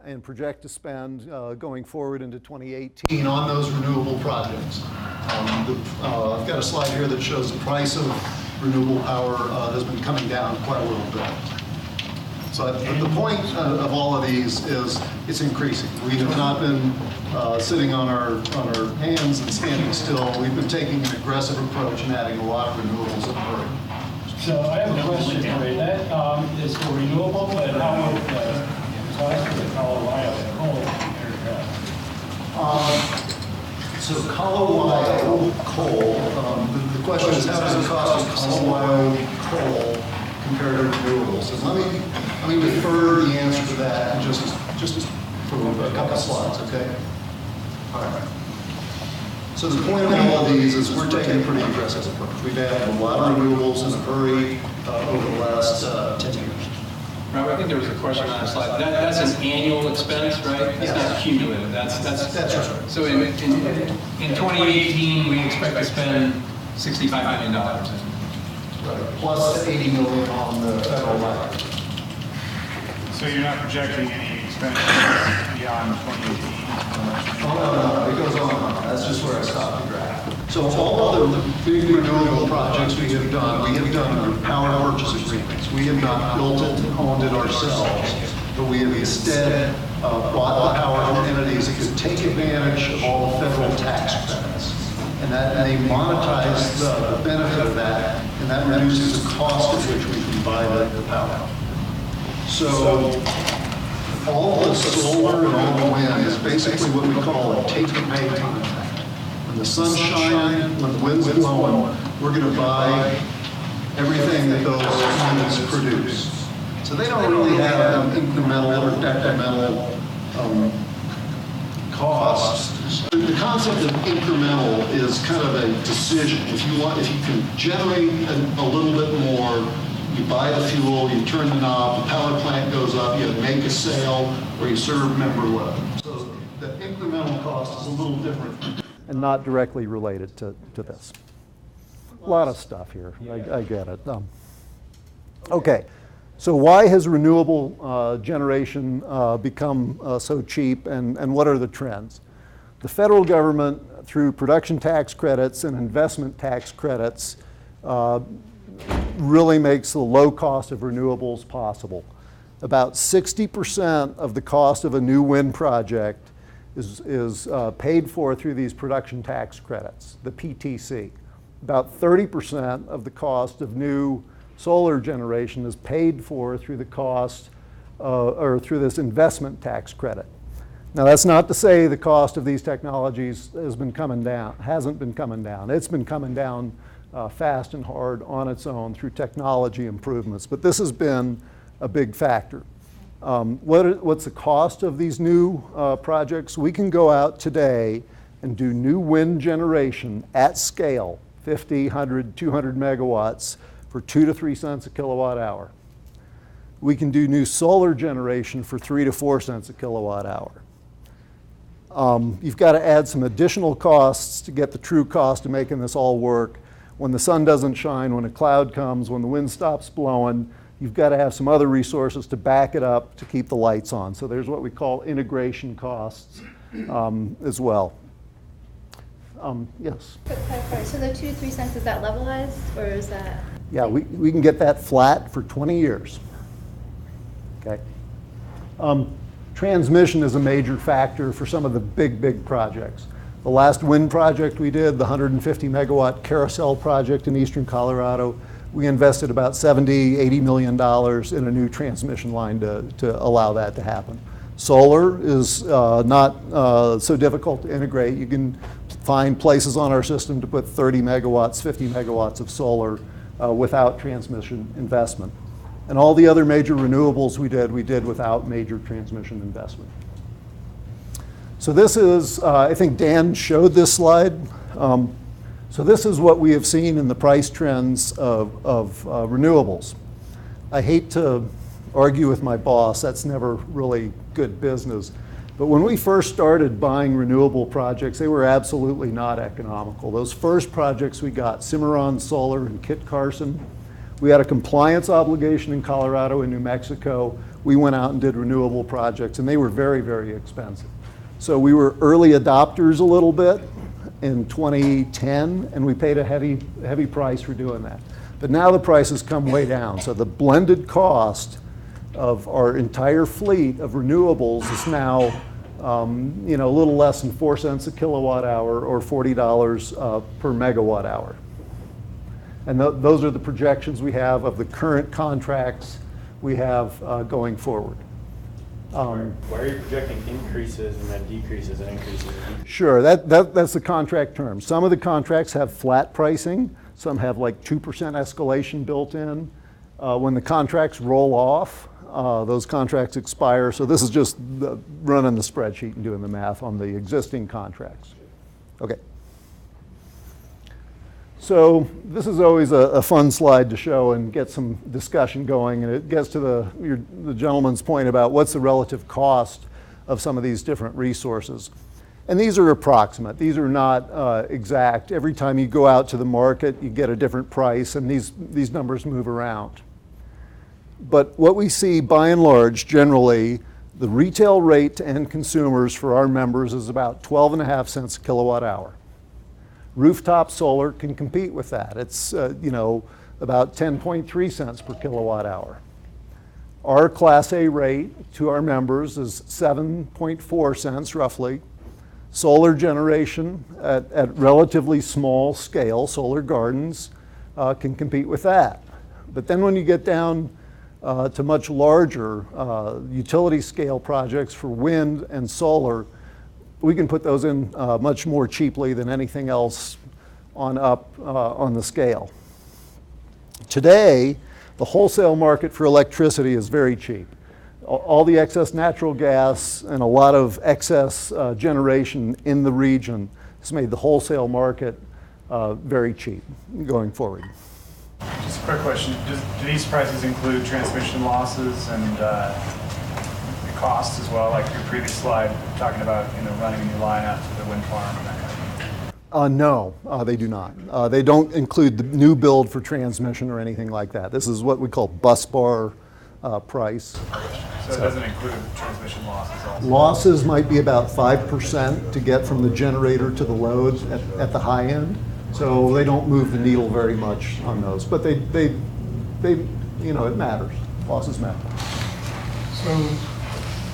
and project to spend going forward into 2018 on those renewable projects. I've got a slide here that shows the price of renewable power has been coming down quite a little bit. So the point of all of these is it's increasing. We have not been sitting on our hands and standing still. We've been taking an aggressive approach and adding a lot of renewables in a hurry. So I have a question for you. That is for renewable, but how would cost of the Colorado coal compare to So Colorado coal, the question is how does the cost of Colorado coal compare to renewables? And let me defer the answer to that in just for a couple slides, okay? All right. So the point of all of these is we're taking a pretty aggressive approach. We've added a lot of renewables in a hurry over the last 10 years. Robert, I think there was a question on that slide. That's an annual expense, right? That's not cumulative. That's right. So in 2018, we expect to spend $65 million. Right. Plus $80 million on the federal level. So you're not projecting any expenditures beyond 2018? Oh, no, it goes on and on. That's just where I stopped the graph. So all of the big renewable projects we have done through power purchase agreements. We have not built it and owned it ourselves, but we have instead bought the power from entities that could take advantage of all the federal tax credits. And they monetize the benefit of that, and that reduces the cost at which we can buy the power. So all the solar and all the wind is basically what we call a take-and-pay contract. When the sun's shining, when the wind's blowing, we're going to buy everything that those units produce. So they don't really have an incremental or decremental costs. The concept of incremental is kind of a decision. If you can generate a little bit more, you buy the fuel, you turn the knob, the power plant goes up, you make a sale, or you serve member load. So the incremental cost is a little different. And not directly related to this. A lot of stuff here, I get it. Okay, so why has renewable generation become so cheap, and what are the trends? The federal government, through production tax credits and investment tax credits, really makes the low cost of renewables possible. About 60% of the cost of a new wind project is paid for through these production tax credits, the PTC. About 30% of the cost of new solar generation is paid for through the cost or through this investment tax credit. Now that's not to say the cost of these technologies hasn't been coming down. It's been coming down fast and hard on its own through technology improvements, but this has been a big factor. What's the cost of these new projects? We can go out today and do new wind generation at scale, 50, 100, 200 megawatts for 2 to 3 cents a kilowatt hour. We can do new solar generation for 3 to 4 cents a kilowatt hour. You've got to add some additional costs to get the true cost of making this all work. When the sun doesn't shine, when a cloud comes, when the wind stops blowing, you've got to have some other resources to back it up to keep the lights on. So there's what we call integration costs as well. Yes? So the 2 to 3 cents, is that levelized, or is that? Yeah, we can get that flat for 20 years. Okay. Transmission is a major factor for some of the big projects. The last wind project we did, the 150 megawatt Carousel project in eastern Colorado, we invested about $70, $80 million in a new transmission line to allow that to happen. Solar is not so difficult to integrate. You can find places on our system to put 30 megawatts, 50 megawatts of solar without transmission investment. And all the other major renewables we did without major transmission investment. So this is, I think Dan showed this slide. So this is what we have seen in the price trends of renewables. I hate to argue with my boss, that's never really good business. But when we first started buying renewable projects, they were absolutely not economical. Those first projects we got, Cimarron Solar and Kit Carson, we had a compliance obligation in Colorado and New Mexico. we went out and did renewable projects, and they were very, very expensive. So we were early adopters a little bit in 2010, and we paid a heavy price for doing that. But now the prices come way down. So the blended cost of our entire fleet of renewables is now you know, a little less than 4 cents a kilowatt hour or $40 per megawatt hour. And those are the projections we have of the current contracts we have going forward. Why are you projecting increases and then decreases and increases? Sure, that's the contract term. Some of the contracts have flat pricing. Some have like 2% escalation built in. When the contracts roll off, those contracts expire. So this is just running the spreadsheet and doing the math on the existing contracts. Okay. So this is always a fun slide to show and get some discussion going, and it gets to the gentleman's point about what's the relative cost of some of these different resources. And these are approximate. These are not exact. Every time you go out to the market, you get a different price, and these numbers move around. But what we see by and large, generally, the retail rate to end consumers for our members is about 12.5 cents a kilowatt hour. Rooftop solar can compete with that. It's you know, about 10.3 cents per kilowatt hour. Our Class A rate to our members is 7.4 cents roughly. Solar generation at relatively small scale, solar gardens, can compete with that. But then when you get down to much larger utility scale projects for wind and solar, we can put those in much more cheaply than anything else on the scale. Today, the wholesale market for electricity is very cheap. All the excess natural gas and a lot of excess generation in the region has made the wholesale market very cheap going forward. Just a quick question. Do these prices include transmission losses and costs as well, like your previous slide talking about, you know, running a new line out to the wind farm and that kind of thing? No, they do not. They don't include the new build for transmission or anything like that. This is what we call bus bar price. So it doesn't include transmission losses also? Losses might be about 5% to get from the generator to the load at the high end. So they don't move the needle very much on those, but they you know, it matters. Losses matter. So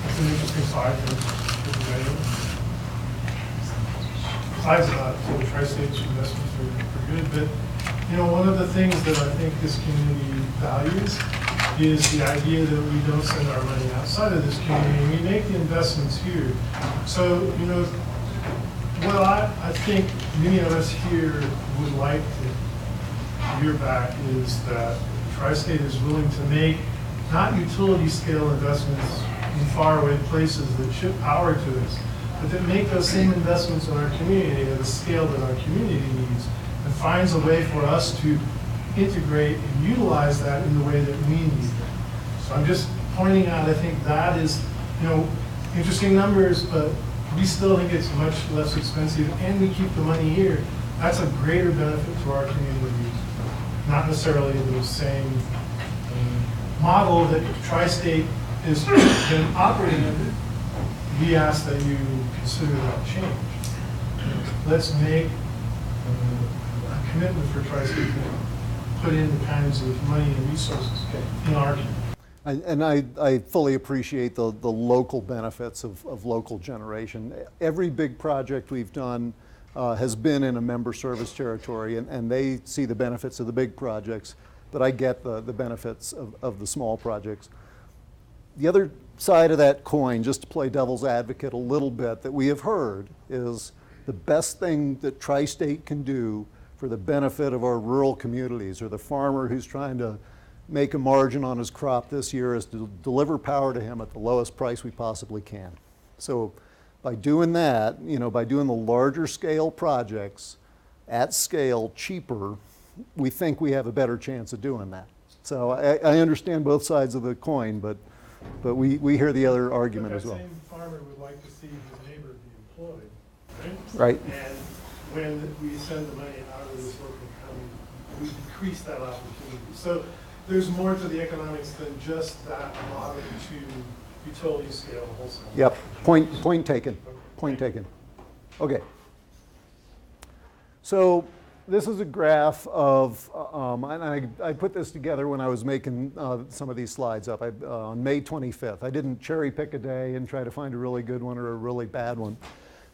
it's an interesting slide for the besides that, so the TriState's investments are good, but you know, one of the things that I think this community values is the idea that we don't send our money outside of this community. We make the investments here. So, you know, what I think many of us here would like to hear back is that TriState is willing to make not utility scale investments in faraway places that ship power to us, but that make those same investments in our community at a scale that our community needs, and finds a way for us to integrate and utilize that in the way that we need it. So I'm just pointing out, I think that is, you know, interesting numbers, but we still think it's much less expensive, and we keep the money here. That's a greater benefit to our community, not necessarily the same model that TriState has been operating under. We ask that you consider that change. Let's make a commitment for TriState to put in the kinds of money and resources in our community. And I fully appreciate the local benefits of local generation. Every big project we've done has been in a member service territory, and they see the benefits of the big projects, but I get the benefits of the small projects. The other side of that coin, just to play devil's advocate a little bit, that we have heard is the best thing that TriState can do for the benefit of our rural communities, or the farmer who's trying to make a margin on his crop this year, is to deliver power to him at the lowest price we possibly can. So by doing that, you know, by doing the larger scale projects at scale cheaper, we think we have a better chance of doing that. So I understand both sides of the coin, but we hear the other argument as well. That same farmer would like to see his neighbor be employed, right? Right. And when we send the money out of this local county, we decrease that opportunity. So there's more to the economics than just that modeling to utility scale wholesale. Yep, point taken, point taken. Okay. So this is a graph of, and I put this together when I was making some of these slides up on May 25th. I didn't cherry pick a day and try to find a really good one or a really bad one.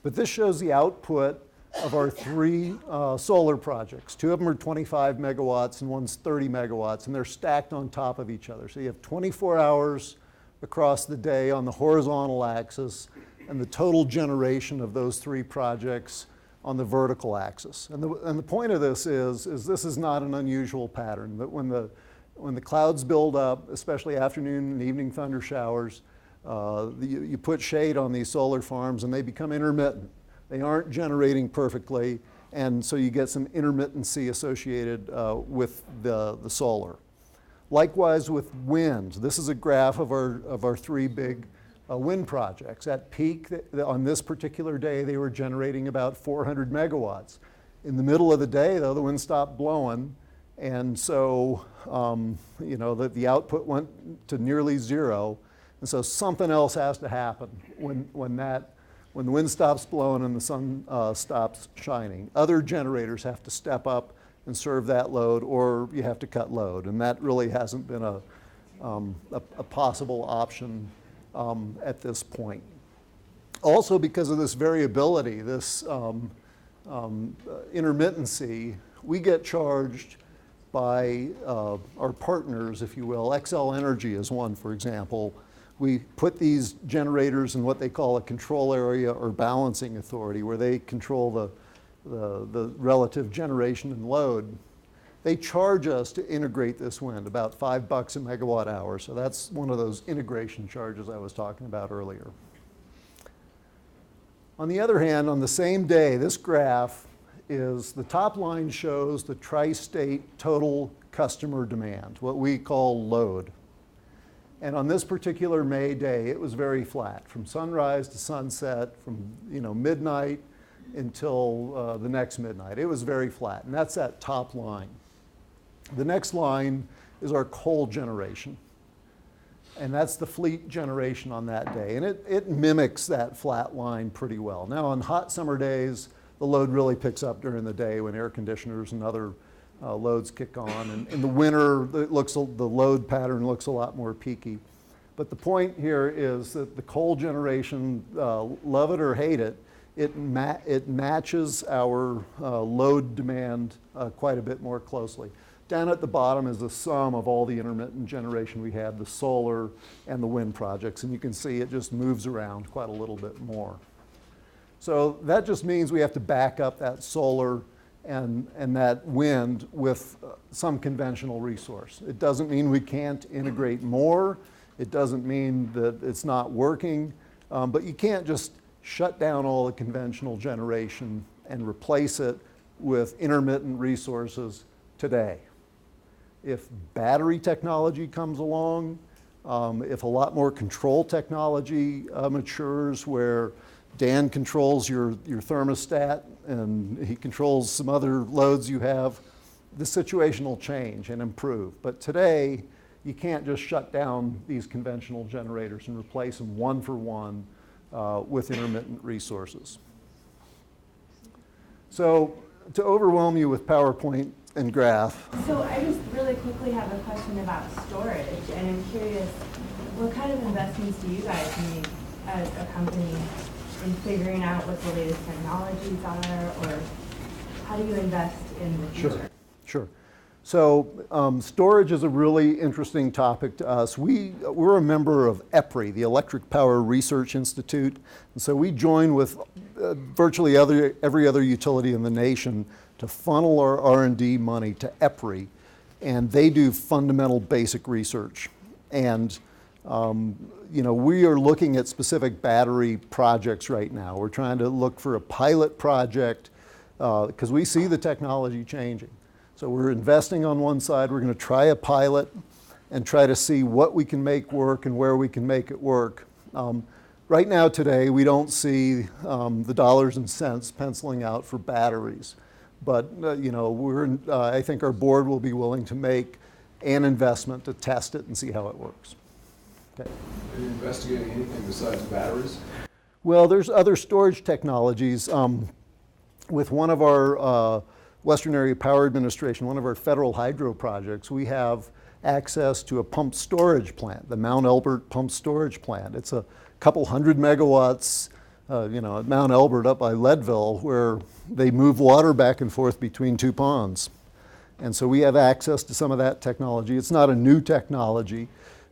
But this shows the output of our 3 solar projects. 2 of them are 25 megawatts and one's 30 megawatts, and they're stacked on top of each other. So you have 24 hours across the day on the horizontal axis, and the total generation of those 3 projects on the vertical axis. And the point of this is this is not an unusual pattern, that when the clouds build up, especially afternoon and evening thunder showers, you put shade on these solar farms and they become intermittent. They aren't generating perfectly, and so you get some intermittency associated with the solar. Likewise with wind. This is a graph of our 3 big wind projects. At peak, on this particular day, they were generating about 400 megawatts. In the middle of the day, though, the wind stopped blowing, and so you know, the output went to nearly 0. And so something else has to happen when the wind stops blowing and the sun stops shining. Other generators have to step up and serve that load, or you have to cut load, and that really hasn't been a possible option at this point. Also, because of this variability, this intermittency, we get charged by our partners, if you will. Xcel Energy is one, for example. We put these generators in what they call a control area or balancing authority, where they control the relative generation and load. They charge us to integrate this wind, about $5 a megawatt hour. So that's one of those integration charges I was talking about earlier. On the other hand, on the same day, this graph is, the top line shows the TriState total customer demand, what we call load. And on this particular May day, it was very flat, from sunrise to sunset, from midnight until the next midnight. It was very flat, and that's that top line. The next line is our coal generation, and that's the fleet generation on that day. And it mimics that flat line pretty well. Now, on hot summer days, the load really picks up during the day when air conditioners and other loads kick on. And in the winter, the load pattern looks a lot more peaky. But the point here is that the coal generation, love it or hate it, it matches our load demand quite a bit more closely. Down at the bottom is the sum of all the intermittent generation we have, the solar and the wind projects. And you can see it just moves around quite a little bit more. So that just means we have to back up that solar and that wind with some conventional resource. It doesn't mean we can't integrate more. It doesn't mean that it's not working. But you can't just shut down all the conventional generation and replace it with intermittent resources today. If battery technology comes along, if a lot more control technology matures, where Dan controls your thermostat and he controls some other loads you have, the situation will change and improve. But today, you can't just shut down these conventional generators and replace them one for one with intermittent resources. So to overwhelm you with PowerPoint and graph. So I just really quickly have a question about storage, and I'm curious, what kind of investments do you guys make as a company in figuring out what the latest technologies are, or how do you invest in the future? Sure. So storage is a really interesting topic to us. We're a member of EPRI, the Electric Power Research Institute, and so we join with virtually every other utility in the nation to funnel our R&D money to EPRI, and they do fundamental basic research. And we are looking at specific battery projects right now. We're trying to look for a pilot project because we see the technology changing. So we're investing on one side. We're going to try a pilot and try to see what we can make work and where we can make it work. Right now today, we don't see the dollars and cents penciling out for batteries. But I think our board will be willing to make and investment to test it and see how it works. Okay. Are you investigating anything besides batteries? Well, there's other storage technologies. With one of our Western Area Power Administration, one of our federal hydro projects, we have access to a pump storage plant, the Mount Elbert Pump Storage Plant. It's a couple 100 megawatts, at Mount Elbert up by Leadville, where they move water back and forth between two ponds. And so we have access to some of that technology. It's not a new technology,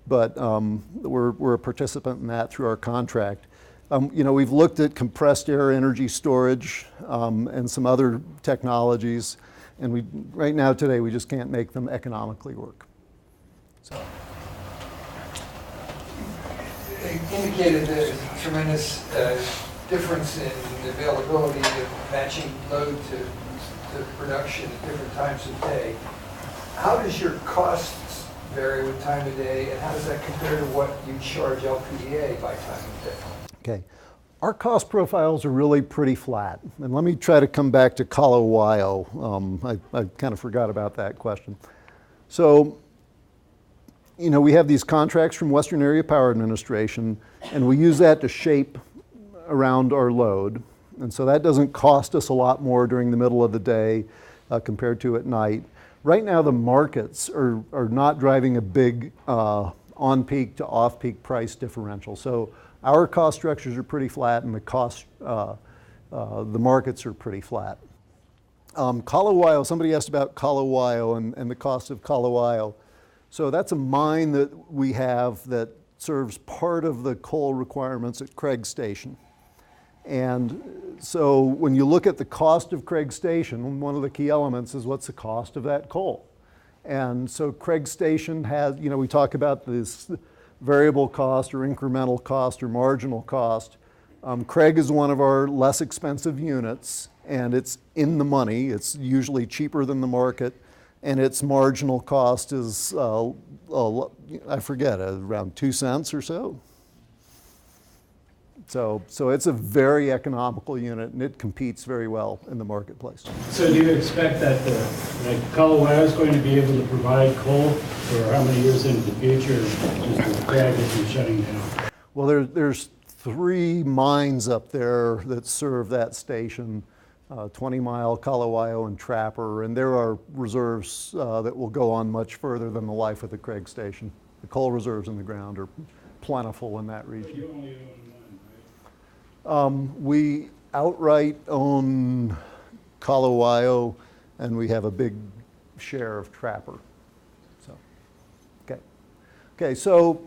but we're a participant in that through our contract. We've looked at compressed air energy storage and some other technologies, and right now today we just can't make them economically work. So. They indicated there's a tremendous difference in the availability of matching load to production at different times of day. How does your costs vary with time of day, and how does that compare to what you charge LPEA by time of day? Okay. Our cost profiles are really pretty flat. And let me try to come back to Colorado. I kind of forgot about that question. So, we have these contracts from Western Area Power Administration, and we use that to shape around our load. And so that doesn't cost us a lot more during the middle of the day compared to at night. Right now, the markets are not driving a big on-peak to off-peak price differential. So our cost structures are pretty flat, and the markets are pretty flat. Colawio, somebody asked about Colawio and the cost of Colawio. So that's a mine that we have that serves part of the coal requirements at Craig Station. And so when you look at the cost of Craig Station, one of the key elements is what's the cost of that coal. And so Craig Station has, we talk about this variable cost or incremental cost or marginal cost. Craig is one of our less expensive units, and it's in the money. It's usually cheaper than the market, and its marginal cost is, I forget, around 2 cents or so. So it's a very economical unit, and it competes very well in the marketplace. So do you expect that Colorado is going to be able to provide coal for how many years into the future, just the Craig isn't shutting down? Well, there's 3 mines up there that serve that station, 20 Mile, Colawio, and Trapper, and there are reserves that will go on much further than the life of the Craig Station. The coal reserves in the ground are plentiful in that region. You only own one, right? We outright own Colawio, and we have a big share of Trapper. Okay, so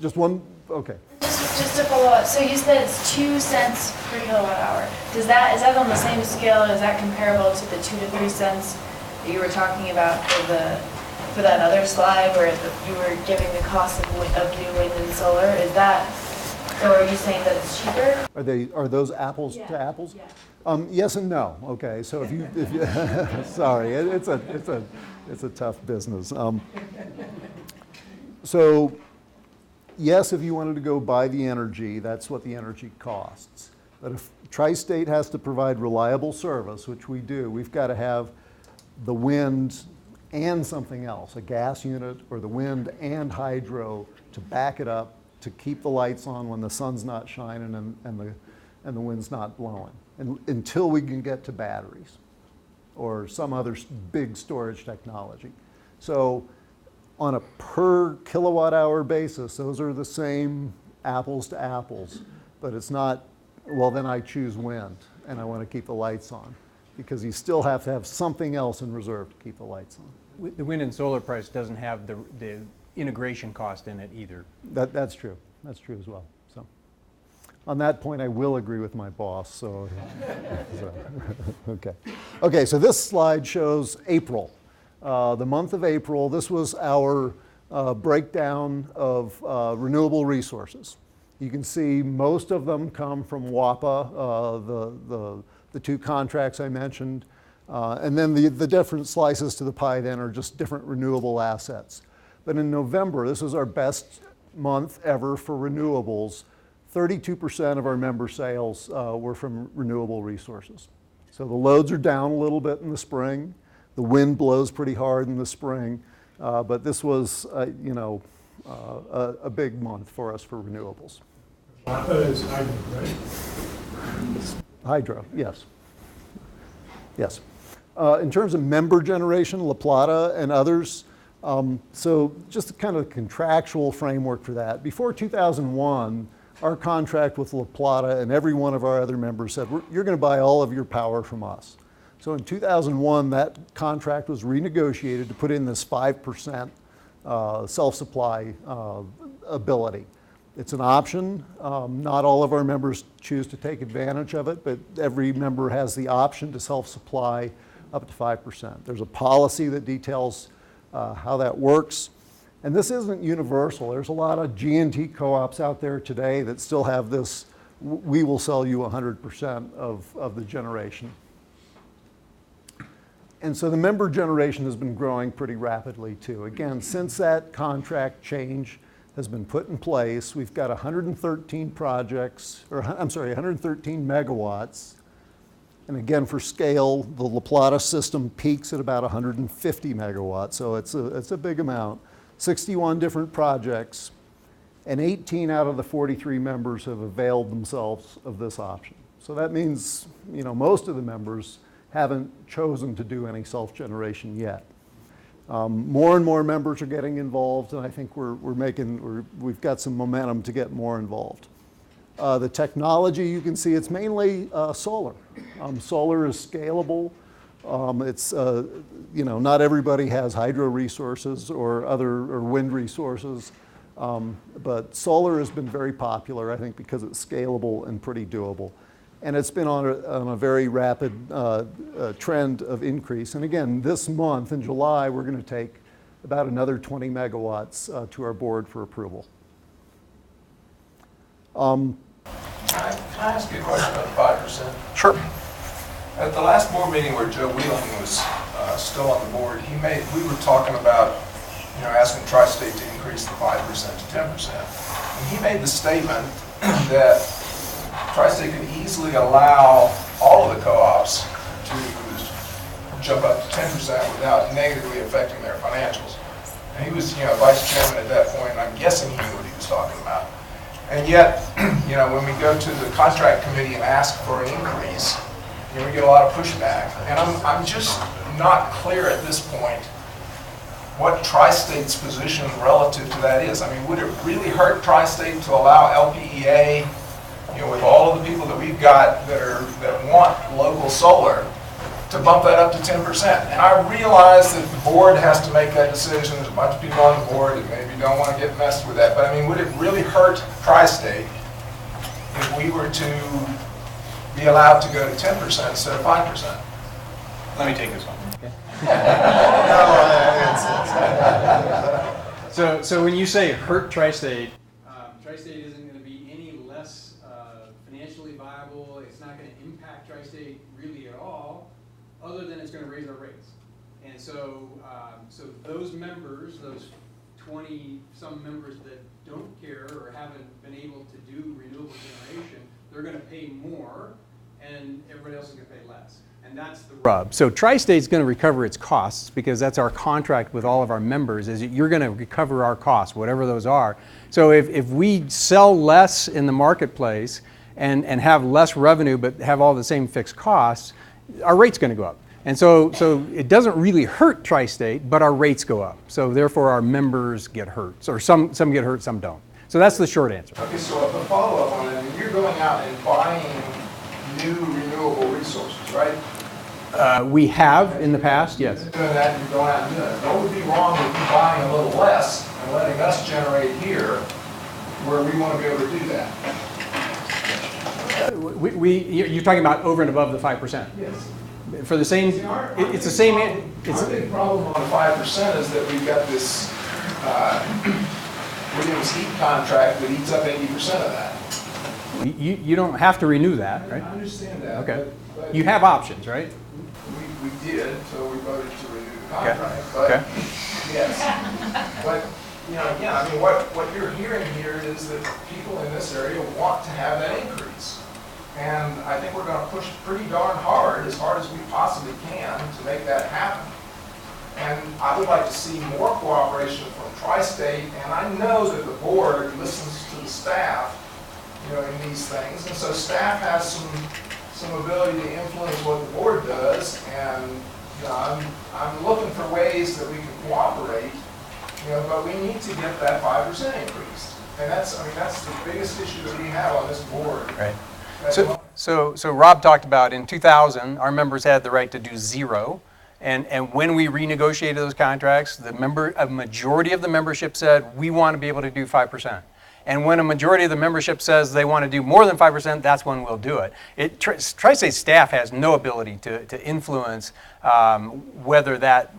just one, okay. Just to follow up, so you said it's 2 cents per kilowatt hour. Is that on the same scale? Is that comparable to the 2 to 3 cents that you were talking about for that other slide where you were giving the cost of new wind and solar? Is that, or are you saying that it's cheaper? Are those apples to apples? Yeah. Yes and no. Okay, so if you sorry, it's a tough business. So, yes, if you wanted to go buy the energy, that's what the energy costs. But if TriState has to provide reliable service, which we do, we've got to have the wind and something else, a gas unit or the wind and hydro to back it up to keep the lights on when the sun's not shining and the wind's not blowing, until we can get to batteries or some other big storage technology. So, on a per kilowatt hour basis, those are the same apples to apples, but it's not, well, then I choose wind and I want to keep the lights on, because you still have to have something else in reserve to keep the lights on. The wind and solar price doesn't have the integration cost in it either. That's true. That's true as well. So, on that point, I will agree with my boss. So, okay. So this slide shows April. The month of April, this was our breakdown of renewable resources. You can see most of them come from WAPA, the 2 contracts I mentioned, and then the different slices to the pie then are just different renewable assets. But in November, this was our best month ever for renewables. 32% of our member sales were from renewable resources. So the loads are down a little bit in the spring. The wind blows pretty hard in the spring, but this was, you know, a big month for us for renewables. That is hydro, right? Hydro, yes. Yes. In terms of member generation, La Plata and others, so just kind of the contractual framework for that. Before 2001, our contract with La Plata and every one of our other members said, you're going to buy all of your power from us. So in 2001, that contract was renegotiated to put in this 5% self-supply ability. It's an option. Not all of our members choose to take advantage of it, but every member has the option to self-supply up to 5%. There's a policy that details how that works. And this isn't universal. There's a lot of G&T co-ops out there today that still have this, we will sell you 100% of the generation. And so the member generation has been growing pretty rapidly too. Again, since that contract change has been put in place, we've got 113 projects, or I'm sorry, 113 megawatts. And again, for scale, the La Plata system peaks at about 150 megawatts, so it's a big amount. 61 different projects, and 18 out of the 43 members have availed themselves of this option. So that means, you know, most of the members haven't chosen to do any self-generation yet. More and more members are getting involved, and I think we've got some momentum to get more involved. The technology, you can see it's mainly solar. Solar is scalable. It's, you know, not everybody has hydro resources or wind resources, but solar has been very popular, I think, because it's scalable and pretty doable. And it's been on a very rapid trend of increase. And again, this month in July, we're going to take about another 20 megawatts to our board for approval. Can I ask you a question about the 5%? Sure. At the last board meeting where Joe Wheeling was still on the board, we were talking about, you know, asking TriState to increase the 5% to 10%. And he made the statement that TriState could easily allow all of the co-ops to jump up to 10% without negatively affecting their financials. And he was, you know, vice chairman at that point, and I'm guessing he knew what he was talking about. And yet, you know, when we go to the contract committee and ask for an increase, you know, we get a lot of pushback. And I'm just not clear at this point what TriState's position relative to that is. I mean, would it really hurt TriState to allow LPEA, you know, with all of the people that we've got that want local solar, to bump that up to 10%? And I realize that the board has to make that decision. There's a bunch of people on the board that maybe don't want to get messed with that. But I mean, would it really hurt TriState if we were to be allowed to go to 10% instead of 5%? Let me take this one. Okay. So when you say hurt TriState, TriState isn't going to be any less financially viable. It's not going to impact TriState really at all, other than it's going to raise our rates. And so, so those members, those 20-some members that don't care or haven't been able to do renewable generation, they're going to pay more, and everybody else is going to pay less. And that's the rub. So TriState's going to recover its costs, because that's our contract with all of our members, is that you're going to recover our costs, whatever those are. So if we sell less in the marketplace and have less revenue but have all the same fixed costs, our rate's going to go up. And so it doesn't really hurt TriState, but our rates go up. So therefore our members get hurt. Or some get hurt, some don't. So that's the short answer. Okay, so a follow-up on that. You're going out and buying new renewable resources, right? We have in the past, yes. Doing that, you're going out and doing it. What would be wrong with you buying a little less and letting us generate here where we want to be able to do that? You're talking about over and above the 5%? Yes. For the same, it's the same. Our big problem on the 5% is that we've got this Williams heat contract that eats up 80% of that. You don't have to renew that, right? I understand that. Okay. But You have options, right? we did, so we voted to renew the contract. Okay. But, Okay. yes. But, you know, again, I mean, what you're hearing here is that people in this area want to have that increase. And I think we're going to push pretty darn hard as we possibly can, to make that happen. And I would like to see more cooperation from TriState, and I know that the board listens to the staff, you know, in these things, and so staff has some ability to influence what the board does, and you know, I'm looking for ways that we can cooperate, you know, but we need to get that 5% increased, and that's the biggest issue that we have on this board. Right. So Rob talked about in 2000, our members had the right to do 0. And when we renegotiated those contracts, a majority of the membership said, we want to be able to do 5%. And when a majority of the membership says they want to do more than 5%, that's when we'll do it. TriState staff has no ability to influence whether that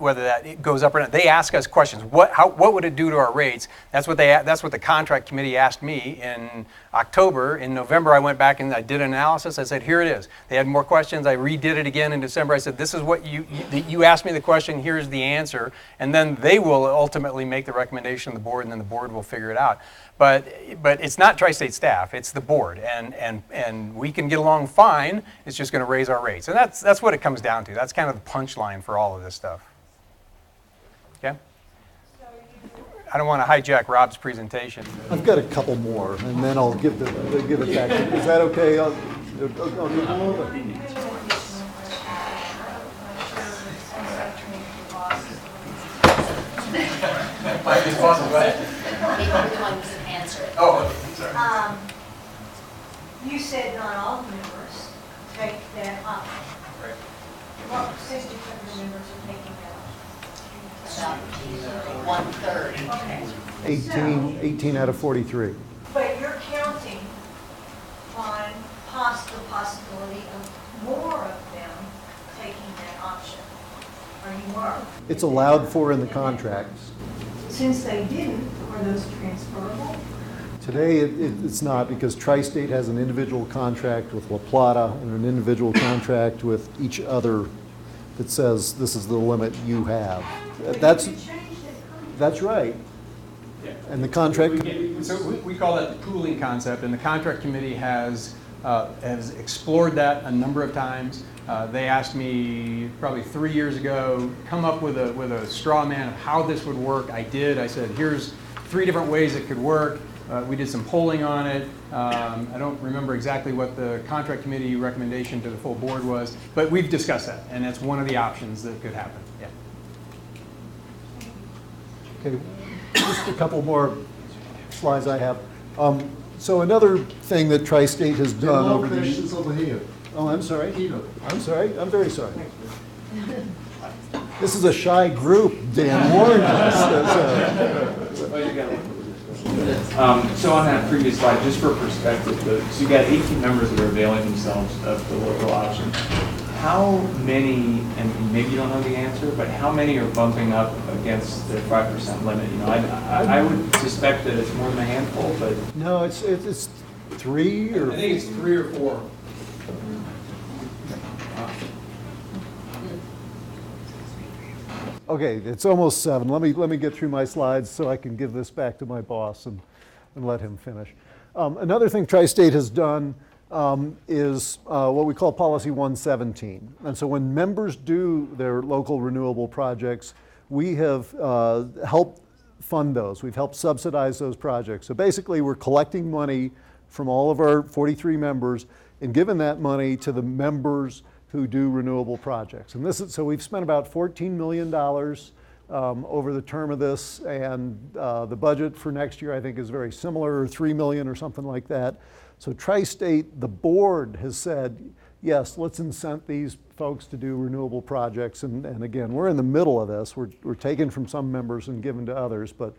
it goes up or not. They ask us questions. What would it do to our rates? That's what the contract committee asked me in October. In November, I went back and I did an analysis. I said, here it is. They had more questions. I redid it again in December. I said, this is what you asked me the question. Here's the answer. And then they will ultimately make the recommendation to the board, and then the board will figure it out. But it's not TriState staff, it's the board, and we can get along fine. It's just going to raise our rates, and that's what it comes down to. That's kind of the punchline for all of this stuff. Okay. I don't want to hijack Rob's presentation. I've got a couple more, and then I'll give it back to you. Is that okay? Maybe we want to answer it. Oh, sorry. You said not all members take that option. Right. What percentage of the members are taking that option? About 1/3. Okay. 18 out of 43. But you're counting on the possibility of more of them taking that option. Or you were. It's allowed for in the contracts. Since they didn't, are those transferable? Today, it's not, because TriState has an individual contract with La Plata and an individual contract with each other that says this is the limit you have. That's right. Yeah. And the contract. We call that the pooling concept, and the contract committee has explored that a number of times. They asked me probably 3 years ago, come up with a straw man of how this would work. I did. I said, here's 3 different ways it could work. We did some polling on it. I don't remember exactly what the contract committee recommendation to the full board was, but we've discussed that, and that's one of the options that could happen. Yeah. Okay, just a couple more slides I have. So another thing that TriState has done over the years. over here. Oh, I'm sorry. I'm sorry. I'm very sorry. This is a shy group, Dan warned us. So on that previous slide, just for perspective, so you got 18 members that are availing themselves of the local option. How many, and maybe you don't know the answer, but how many are bumping up against the 5% limit? You know, I would suspect that it's more than a handful, but no, it's 3 or. I think it's 3 or 4. Okay, it's almost 7. Let me get through my slides so I can give this back to my boss and let him finish. Another thing TriState has done is what we call Policy 117. And so when members do their local renewable projects, we have helped fund those. We've helped subsidize those projects. So basically we're collecting money from all of our 43 members and giving that money to the members who do renewable projects. And so we've spent about $14 million over the term of this, and the budget for next year I think is very similar, $3 million or something like that. So TriState, the board, has said, yes, let's incent these folks to do renewable projects. And again, we're in the middle of this. We're taking from some members and giving to others. But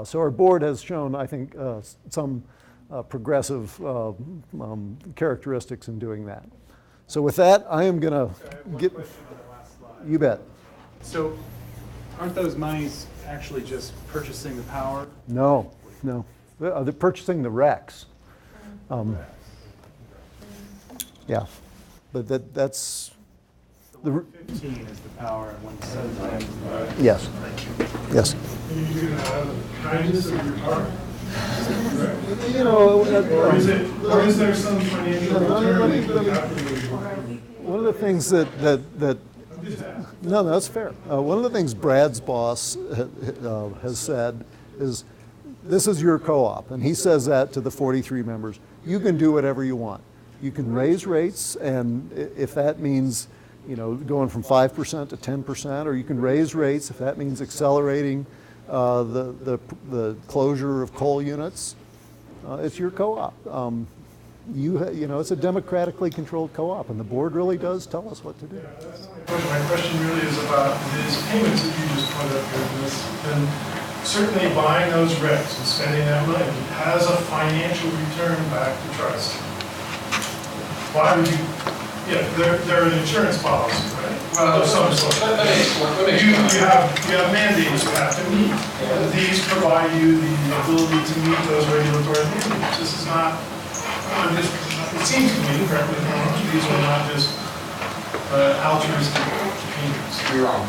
so our board has shown, I think, some progressive characteristics in doing that. So with that, I am going to get. You bet. So, aren't those monies actually just purchasing the power? No. They're purchasing the RECs. Yeah, but that's. The 115 is the power, and 117. Yes. Yes. You're going to have the kindness of your heart. You know, or is there some financial alternative? One of the things that No, that's fair. One of the things Brad's boss has said is, this is your co-op, and he says that to the 43 members. You can do whatever you want. You can raise rates, and if that means, you know, going from 5% to 10%, or you can raise rates if that means accelerating the closure of coal units. It's your co-op. You know, it's a democratically controlled co-op, and the board really does tell us what to do. My question really is about these payments that you just put up here. And certainly buying those RECs and spending that money has a financial return back to TriState. Why would you? Yeah, they're an insurance policy, right? Well, of some sort. You have mandates you have to meet. And these provide you the ability to meet those regulatory mandates. This is not. It seems to me, correct me if I'm wrong, these are not just altruistic payments. You're wrong.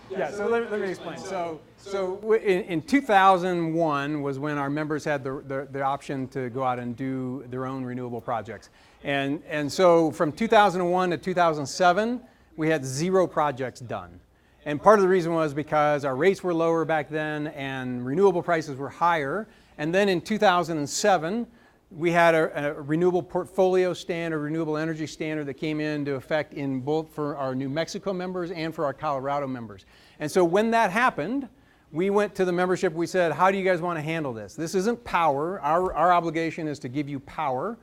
Yeah, so let me explain. So in 2001 was when our members had the option to go out and do their own renewable projects. And so from 2001 to 2007, we had 0 projects done. And part of the reason was because our rates were lower back then and renewable prices were higher. And then in 2007, we had a renewable portfolio standard, renewable energy standard that came into effect in both for our New Mexico members and for our Colorado members. And so when that happened, we went to the membership, we said, how do you guys want to handle this? This isn't power. Our obligation is to give you power.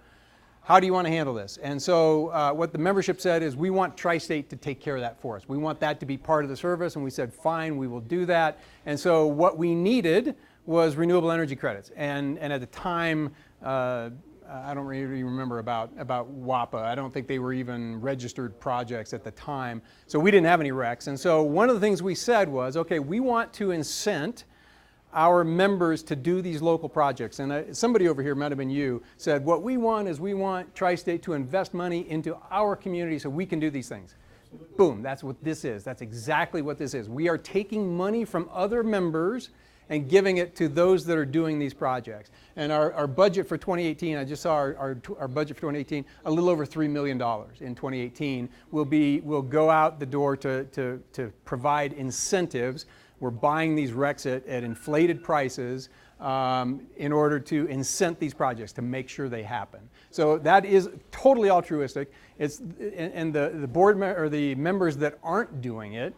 How do you want to handle this? And so what the membership said is, we want TriState to take care of that for us. We want that to be part of the service. And we said, fine, we will do that. And so what we needed was renewable energy credits. And at the time, I don't really remember about WAPA. I don't think they were even registered projects at the time. So we didn't have any RECs. And so one of the things we said was, okay, we want to incent our members to do these local projects. And somebody over here, might have been you, said what we want is we want TriState to invest money into our community so we can do these things. Boom, that's what this is. That's exactly what this is. We are taking money from other members and giving it to those that are doing these projects. And our budget for 2018, I just saw our budget for 2018, a little over $3 million in 2018 will go out the door to provide incentives. We're buying these RECs at inflated prices in order to incent these projects to make sure they happen. So that is totally altruistic. And the board or the members that aren't doing it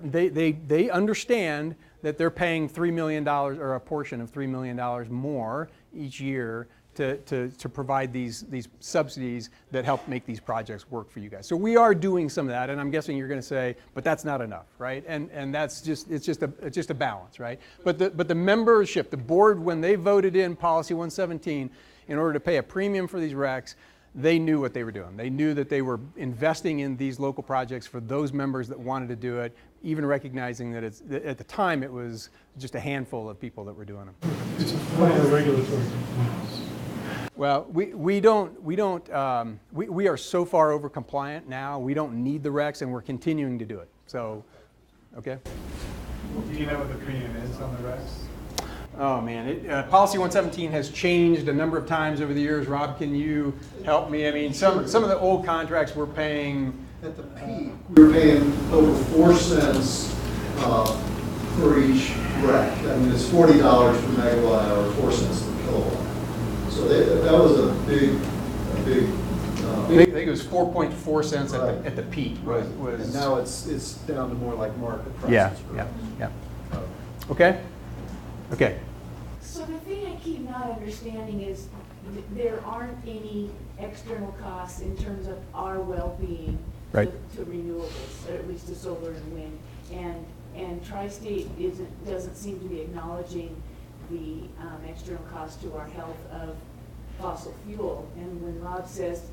they understand that they're paying $3 million or a portion of $3 million more each year to provide these subsidies that help make these projects work for you guys. So we are doing some of that, and I'm guessing you're going to say, but that's not enough, right? And that's it's just a balance, right? But the membership, the board, when they voted in Policy 117 in order to pay a premium for these RECs, they knew what they were doing. They knew that they were investing in these local projects for those members that wanted to do it, even recognizing that at the time it was just a handful of people that were doing them. It's one of the regulatory. Well, we are so far over compliant now, we don't need the RECs, and we're continuing to do it. So, okay. Do you know what the premium is on the RECs? Oh man, Policy 117 has changed a number of times over the years. Rob, can you help me? I mean, some of the old contracts we're paying. At the peak, we were paying over 4 cents for each REC. I mean, it's $40 per megawatt hour, 4 cents per kilowatt. So that was a big. I think it was 4.4 cents at the peak. And now it's down to more like market prices. Yeah. Okay. So the thing I keep not understanding is there aren't any external costs in terms of our well-being right. to renewables, or at least to solar and wind. And TriState doesn't seem to be acknowledging the external cost to our health of fossil fuel. And when Rob says,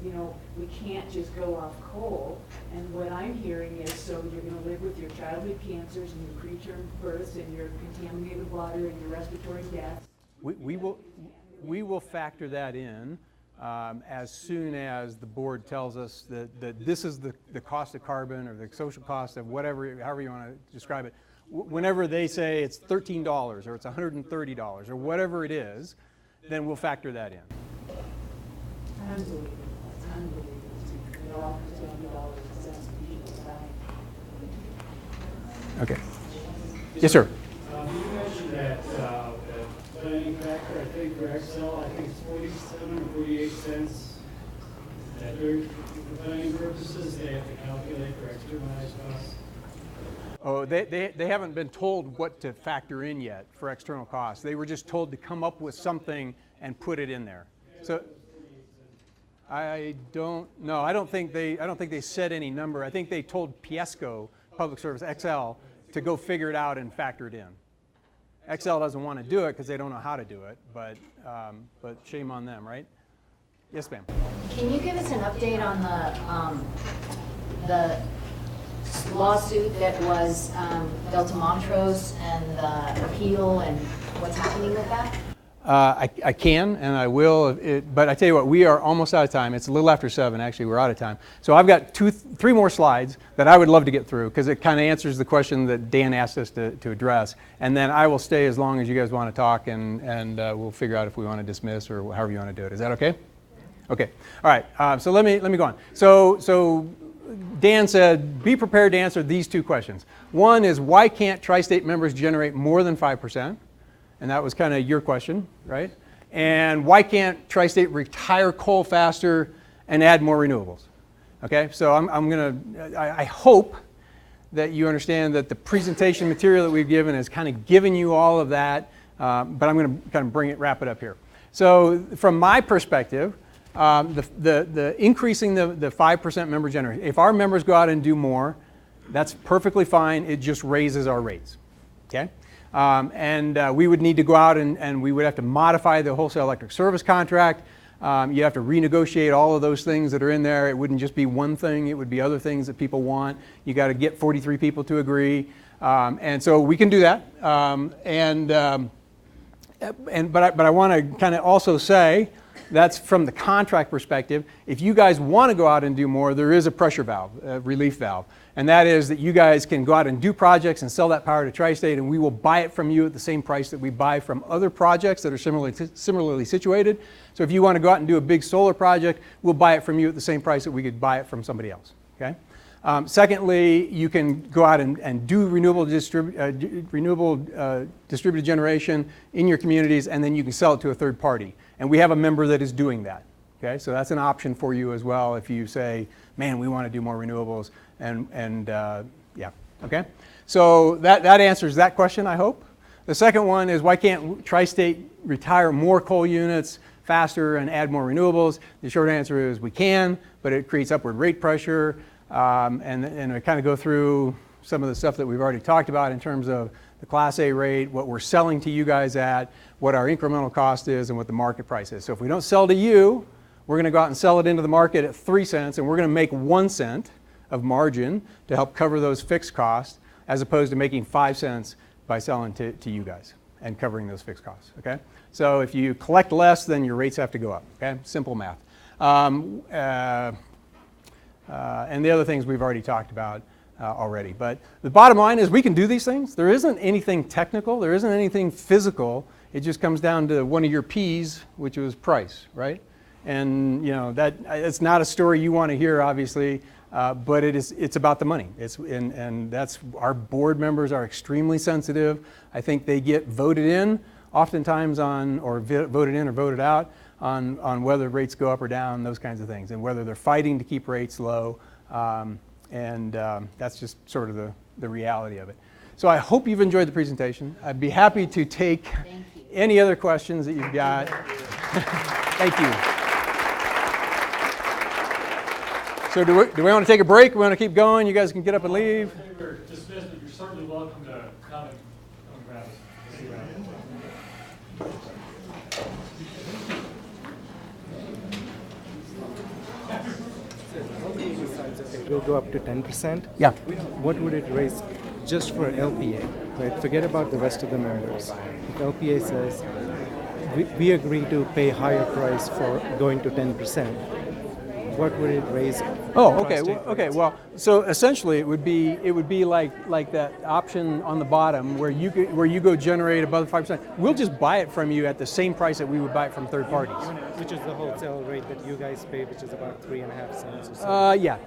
we can't just go off coal, and what I'm hearing is, so you're going to live with your childhood cancers and your preterm births and your contaminated water and your respiratory deaths. We will factor that in as soon as the board tells us that this is the cost of carbon or the social cost of whatever, however you want to describe it. Whenever they say it's $13 or it's $130 or whatever it is, then we'll factor that in. Unbelievable. Okay. Yes, sir. You mentioned that planning factor, I think for Excel, I think it's 47 or 48 cents. That for planning purposes, they have to calculate for externalized costs. Oh, they haven't been told what to factor in yet for external costs. They were just told to come up with something and put it in there. So I don't know. I don't think they said any number. I think they told Piesco, Public Service XL, to go figure it out and factor it in. XL doesn't want to do it because they don't know how to do it, but shame on them, right? Yes, ma'am. Can you give us an update on the lawsuit that was Delta Montrose and the appeal and what's happening with that? I can and I will, but I tell you what, we are almost out of time. It's a little after 7, actually, we're out of time. So I've got 3 more slides that I would love to get through because it kind of answers the question that Dan asked us to address. And then I will stay as long as you guys want to talk and we'll figure out if we want to dismiss or however you want to do it. Is that okay? Okay. All right. So let me go on. So Dan said, be prepared to answer these 2 questions. One is, why can't TriState members generate more than 5%? And that was kind of your question, right? And why can't TriState retire coal faster and add more renewables? Okay, so I hope that you understand that the presentation material that we've given is kind of giving you all of that, but I'm going to kind of wrap it up here. So from my perspective, the increasing the 5% member generation, if our members go out and do more, that's perfectly fine. It just raises our rates, okay? We would need to go out and we would have to modify the wholesale electric service contract. You have to renegotiate all of those things that are in there. It wouldn't just be one thing, it would be other things that people want. You got to get 43 people to agree. And so we can do that. But I want to kind of also say, that's from the contract perspective. If you guys want to go out and do more, there is a pressure valve, a relief valve. And that is that you guys can go out and do projects and sell that power to TriState, and we will buy it from you at the same price that we buy from other projects that are similarly situated. So if you want to go out and do a big solar project, we'll buy it from you at the same price that we could buy it from somebody else. Okay? Secondly, you can go out and do renewable distributed generation in your communities, and then you can sell it to a third party. And we have a member that is doing that. Okay, so that's an option for you as well if you say, man, we want to do more renewables, yeah, okay? So that answers that question, I hope. The second one is, why can't TriState retire more coal units faster and add more renewables? The short answer is we can, but it creates upward rate pressure, and I kind of go through some of the stuff that we've already talked about in terms of the Class A rate, what we're selling to you guys at, what our incremental cost is, and what the market price is. So if we don't sell to you, we're going to go out and sell it into the market at 3 cents, and we're going to make 1 cent of margin to help cover those fixed costs, as opposed to making 5 cents by selling to you guys and covering those fixed costs, okay? So if you collect less, then your rates have to go up, okay? Simple math. And the other things we've already talked about already. But the bottom line is we can do these things. There isn't anything technical. There isn't anything physical. It just comes down to one of your P's, which was price, right? And you know it's not a story you want to hear, obviously, but it's about the money. And that's, our board members are extremely sensitive. I think they get voted in oftentimes on, or voted in or voted out on whether rates go up or down, those kinds of things, and whether they're fighting to keep rates low. That's just sort of the reality of it. So I hope you've enjoyed the presentation. I'd be happy to take any other questions that you've got. Thank you. So do we want to take a break? We want to keep going? You guys can get up and leave. You're dismissed, but you're certainly welcome to come and grab us. It will go up to 10%. Yeah. What would it raise just for LPEA? Right? Forget about the rest of the members. If LPEA says we agree to pay higher price for going to 10%, what would it raise? Oh, okay. TriState Well, okay. rates? Well, so essentially, it would be like that option on the bottom where you go generate above 5%. We'll just buy it from you at the same price that we would buy it from third parties. Which is the wholesale rate that you guys pay, which is about 3.5 cents or so. Yeah.